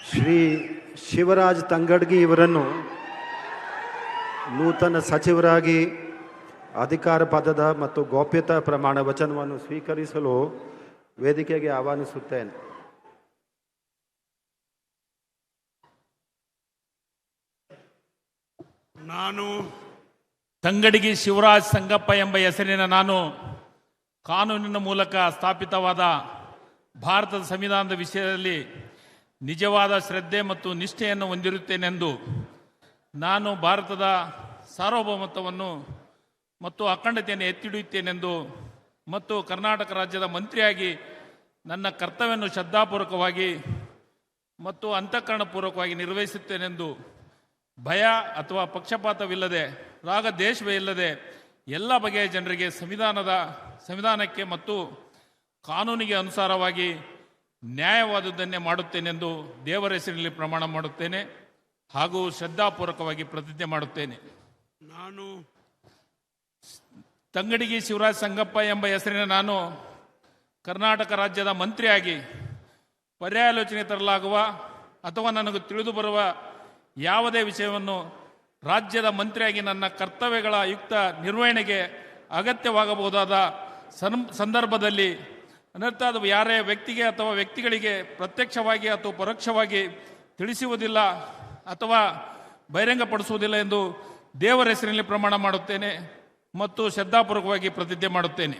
ಶ್ರೀ ಶಿವರಾಜ್ ತಂಗಡ್ಗಿ ಇವರನ್ನು ನೂತನ ಸಚಿವರಾಗಿ ಅಧಿಕಾರ ಪದದ ಮತ್ತು ಗೌಪ್ಯತಾ ಪ್ರಮಾಣ ವಚನವನ್ನು ಸ್ವೀಕರಿಸಲು ವೇದಿಕೆಗೆ ಆಹ್ವಾನಿಸುತ್ತೇನೆ. ನಾನು ತಂಗಡಗಿ ಶಿವರಾಜ್ ಸಂಗಪ್ಪ ಎಂಬ ಹೆಸರಿನ ನಾನು ಕಾನೂನಿನ ಮೂಲಕ ಸ್ಥಾಪಿತವಾದ ಭಾರತದ ಸಂವಿಧಾನದ ವಿಷಯದಲ್ಲಿ ನಿಜವಾದ ಶ್ರದ್ಧೆ ಮತ್ತು ನಿಷ್ಠೆಯನ್ನು ಹೊಂದಿರುತ್ತೇನೆಂದು ನಾನು ಭಾರತದ ಸಾರ್ವಭೌಮತ್ವವನ್ನು ಮತ್ತು ಅಖಂಡತೆಯನ್ನು ಎತ್ತಿಡಿಯುತ್ತೇನೆಂದು ಮತ್ತು ಕರ್ನಾಟಕ ರಾಜ್ಯದ ಮಂತ್ರಿಯಾಗಿ ನನ್ನ ಕರ್ತವ್ಯವನ್ನು ಶ್ರದ್ಧಾಪೂರ್ವಕವಾಗಿ ಮತ್ತು ಅಂತಃಕರಣಪೂರ್ವಕವಾಗಿ ನಿರ್ವಹಿಸುತ್ತೇನೆಂದು ಭಯ ಅಥವಾ ಪಕ್ಷಪಾತವಿಲ್ಲದೆ ರಾಗದ್ವೇಷವೇ ಇಲ್ಲದೆ ಎಲ್ಲ ಬಗೆಯ ಜನರಿಗೆ ಸಂವಿಧಾನಕ್ಕೆ ಮತ್ತು ಕಾನೂನಿಗೆ ಅನುಸಾರವಾಗಿ ನ್ಯಾಯವಾದುದನ್ನೇ ಮಾಡುತ್ತೇನೆಂದು ದೇವರ ಹೆಸರಿನಲ್ಲಿ ಪ್ರಮಾಣ ಮಾಡುತ್ತೇನೆ ಹಾಗೂ ಶ್ರದ್ಧಾಪೂರ್ವಕವಾಗಿ ಪ್ರತಿಜ್ಞೆ ಮಾಡುತ್ತೇನೆ. ನಾನು ತಂಗಡಗಿ ಶಿವರಾಜ್ ಸಂಗಪ್ಪ ಎಂಬ ಹೆಸರಿನ ನಾನು ಕರ್ನಾಟಕ ರಾಜ್ಯದ ಮಂತ್ರಿಯಾಗಿ ಪರ್ಯಾಲೋಚನೆ ತರಲಾಗುವ ಅಥವಾ ನನಗೆ ತಿಳಿದು ಬರುವ ಯಾವುದೇ ವಿಷಯವನ್ನು ರಾಜ್ಯದ ಮಂತ್ರಿಯಾಗಿ ನನ್ನ ಕರ್ತವ್ಯಗಳ ಯುಕ್ತ ನಿರ್ವಹಣೆಗೆ ಅಗತ್ಯವಾಗಬಹುದಾದ ಸಂದರ್ಭದಲ್ಲಿ ಅನರ್ಥಾದ ಯಾರೇ ವ್ಯಕ್ತಿಗೆ ಅಥವಾ ವ್ಯಕ್ತಿಗಳಿಗೆ ಪ್ರತ್ಯಕ್ಷವಾಗಿ ಅಥವಾ ಪರೋಕ್ಷವಾಗಿ ತಿಳಿಸುವುದಿಲ್ಲ ಅಥವಾ ಬಹಿರಂಗಪಡಿಸುವುದಿಲ್ಲ ಎಂದು ದೇವರ ಹೆಸರಿನಲ್ಲಿ ಪ್ರಮಾಣ ಮಾಡುತ್ತೇನೆ ಮತ್ತು ಶ್ರದ್ಧಾಪೂರ್ವಕವಾಗಿ ಪ್ರತಿಜ್ಞೆ ಮಾಡುತ್ತೇನೆ.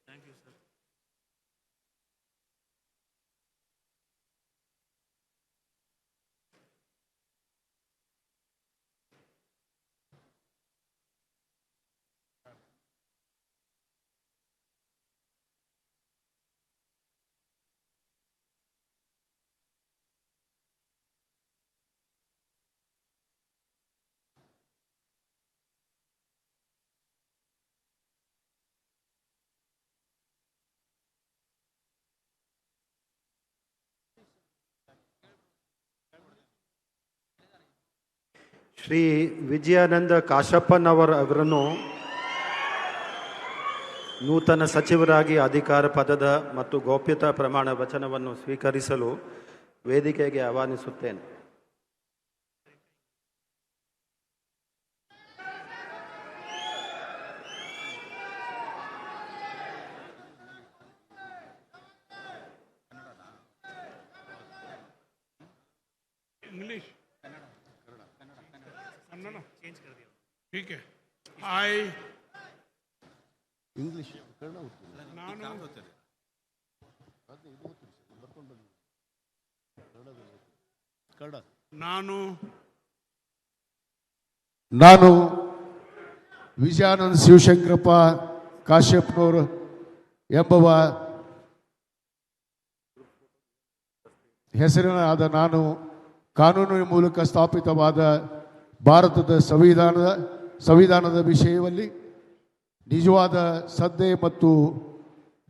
Thank you, sir. Shri Vijayananda ಕಾಶಪ್ಪನವರನ್ನು ನೂತನ ಸಚಿವರಾಗಿ ಅಧಿಕಾರ ಪದದ ಮತ್ತು ಗೌಪ್ಯತಾ ಪ್ರಮಾಣ ವಚನವನ್ನು ಸ್ವೀಕರಿಸಲು ವೇದಿಕೆಗೆ ಆಹ್ವಾನಿಸುತ್ತೇನೆ. इंग्लिश कन्नड़ चेंज कर दिया. ठीक है. आई ಇಂಗ್ಲಿಷ್ ನಾನು ವಿಜಯಾನಂದ ಶಿವಶಂಕರಪ್ಪ ಕಾಶ್ಯಪ್ನವರು ಎಂಬುವ ಹೆಸರಿನಾದ ನಾನು ಕಾನೂನಿನ ಮೂಲಕ ಸ್ಥಾಪಿತವಾದ ಭಾರತದ ಸಂವಿಧಾನದ ವಿಷಯದಲ್ಲಿ ನಿಜವಾದ ಶ್ರದ್ಧೆ ಮತ್ತು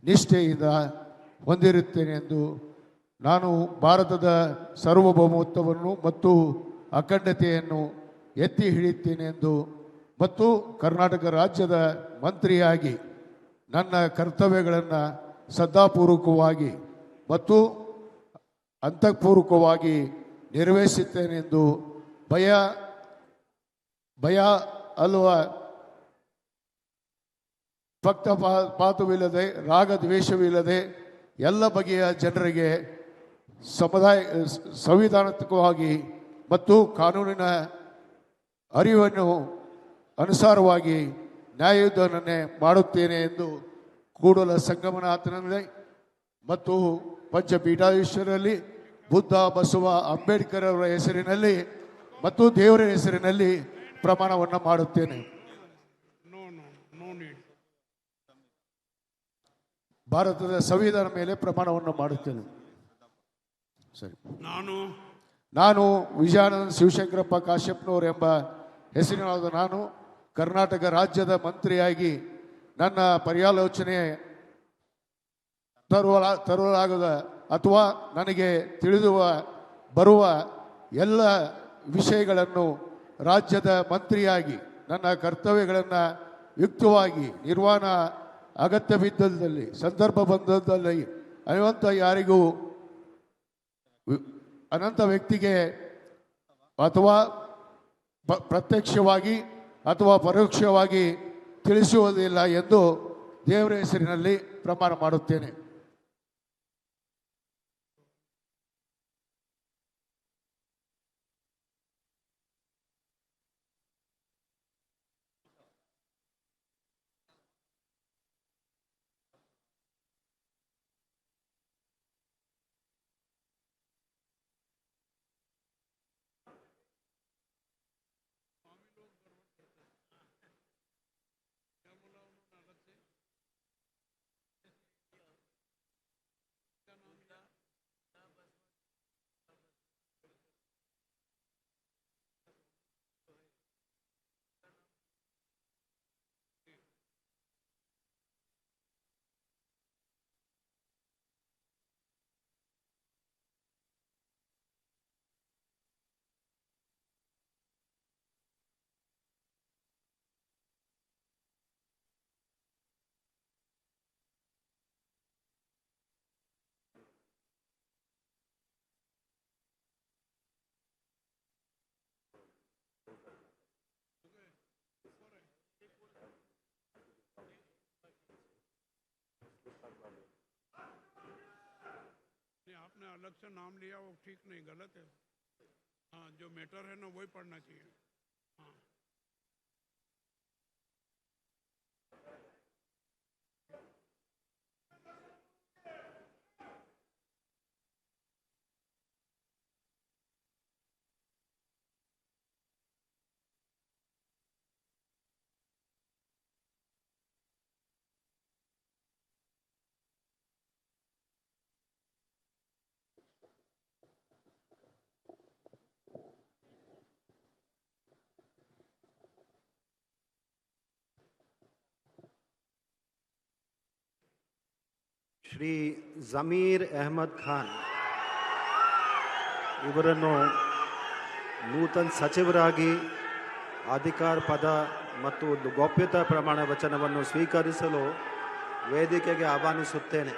ನಿಷ್ಠೆಯಿಂದ ಹೊಂದಿರುತ್ತೇನೆ ಎಂದು ನಾನು ಭಾರತದ ಸಾರ್ವಭೌಮತ್ವವನ್ನು ಮತ್ತು ಅಖಂಡತೆಯನ್ನು ಎತ್ತಿ ಹಿಡಿಯುತ್ತೇನೆ ಎಂದು ಮತ್ತು ಕರ್ನಾಟಕ ರಾಜ್ಯದ ಮಂತ್ರಿಯಾಗಿ ನನ್ನ ಕರ್ತವ್ಯಗಳನ್ನು ಶ್ರದ್ಧಾಪೂರ್ವಕವಾಗಿ ಮತ್ತು ಅಂತಃಪೂರ್ವಕವಾಗಿ ನಿರ್ವಹಿಸುತ್ತೇನೆಂದು ಭಯ ಅಲ್ವ ಪಕ್ಷಪಾತವಿಲ್ಲದೆ ರಾಗದ್ವೇಷವಿಲ್ಲದೆ ಎಲ್ಲ ಬಗೆಯ ಜನರಿಗೆ ಸಂವಿಧಾನಾತ್ಮಕವಾಗಿ ಮತ್ತು ಕಾನೂನಿನ ಅರಿವನ್ನು ಅನುಸಾರವಾಗಿ ನ್ಯಾಯಯುತವನ್ನೇ ಮಾಡುತ್ತೇನೆ ಎಂದು ಕೂಡಲ ಸಂಗಮನಾಥನಲ್ಲಿ ಮತ್ತು ಪಂಚಪೀಠಾಧೀಶರಲ್ಲಿ ಬುದ್ಧ ಬಸವ ಅಂಬೇಡ್ಕರ್ ಅವರ ಹೆಸರಿನಲ್ಲಿ ಮತ್ತು ದೇವರ ಹೆಸರಿನಲ್ಲಿ ಪ್ರಮಾಣವನ್ನು ಮಾಡುತ್ತೇನೆ. ಭಾರತದ ಸಂವಿಧಾನ ಮೇಲೆ ಪ್ರಮಾಣವನ್ನು ಮಾಡುತ್ತೇನೆ. ಸರಿ. ನಾನು ವಿಜಯಾನಂದ ಶಿವಶಂಕರಪ್ಪ ಕಾಶ್ಯಪ್ನವರು ಎಂಬ ಹೆಸರಿನಾದ ನಾನು ಕರ್ನಾಟಕ ರಾಜ್ಯದ ಮಂತ್ರಿಯಾಗಿ ನನ್ನ ಪರ್ಯಾಲೋಚನೆ ತರಲಾಗದ ಅಥವಾ ನನಗೆ ತಿಳಿದು ಬರುವ ಎಲ್ಲ ವಿಷಯಗಳನ್ನು ರಾಜ್ಯದ ಮಂತ್ರಿಯಾಗಿ ನನ್ನ ಕರ್ತವ್ಯಗಳನ್ನು ಯುಕ್ತವಾಗಿ ನಿರ್ವಹಣಾ ಅಗತ್ಯ ಬಿದ್ದಲ್ಲಿ ಸಂದರ್ಭ ಬಂದದಲ್ಲಿ ಅನಂತ ವ್ಯಕ್ತಿಗೆ ಅಥವಾ ಪ್ರತ್ಯಕ್ಷವಾಗಿ ಅಥವಾ ಪರೋಕ್ಷವಾಗಿ ತಿಳಿಸುವುದಿಲ್ಲ ಎಂದು ದೇವರ ಹೆಸರಿನಲ್ಲಿ ಪ್ರಮಾಣ ಮಾಡುತ್ತೇನೆ. आपने अलग से नाम लिया वो ठीक नहीं, गलत है. हाँ, जो मैटर है ना वही पढ़ना चाहिए. हाँ. ಶ್ರೀ ಜಮೀರ್ ಅಹಮದ್ ಖಾನ್ ಇವರನ್ನು ನೂತನ ಸಚಿವರಾಗಿ ಅಧಿಕಾರ ಪದ ಮತ್ತು ಗೌಪ್ಯತಾ ಪ್ರಮಾಣ ವಚನವನ್ನು ಸ್ವೀಕರಿಸಲು ವೇದಿಕೆಗೆ ಆಹ್ವಾನಿಸುತ್ತೇನೆ.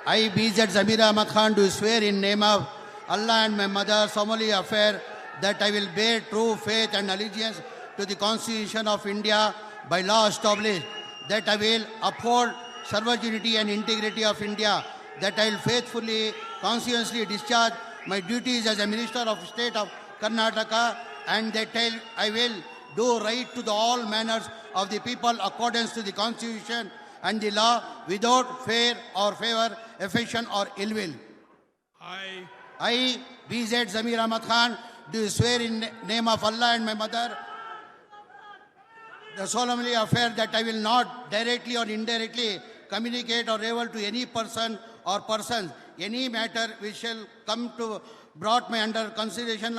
I, BZ Zamir Ahmad Khan, do swear in name of Allah and my mother solemnly affirm that I will bear true faith and allegiance to the Constitution of India by law established, that I will uphold sovereignty and integrity of India, that I will faithfully, conscientiously discharge my duties as a Minister of State of Karnataka, and that I will do right to all manners of the people accordance to the Constitution and the law without fear or favor, affection or ill will. I, BZ Zamir Ahmad Khan, do swear in name of Allah and my mother, solemnly affirm that I will not directly or indirectly communicate or reveal to any person or persons any matter which shall come to brought me under consideration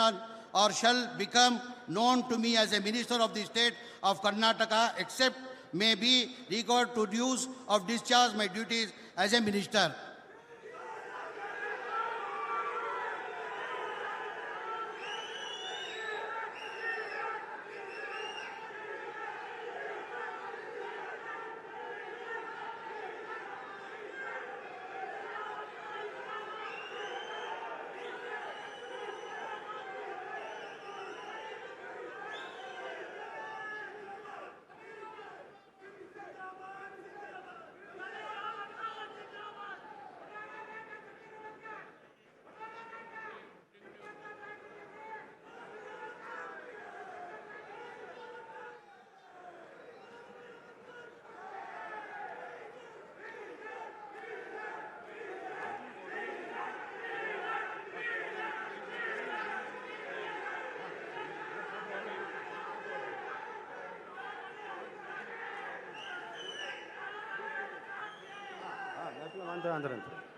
or shall become known to me as a minister of the state of Karnataka, except may be regard to dues of discharge my duties as a minister. ಅಂತ ಅಂದ್ರಂತೆ.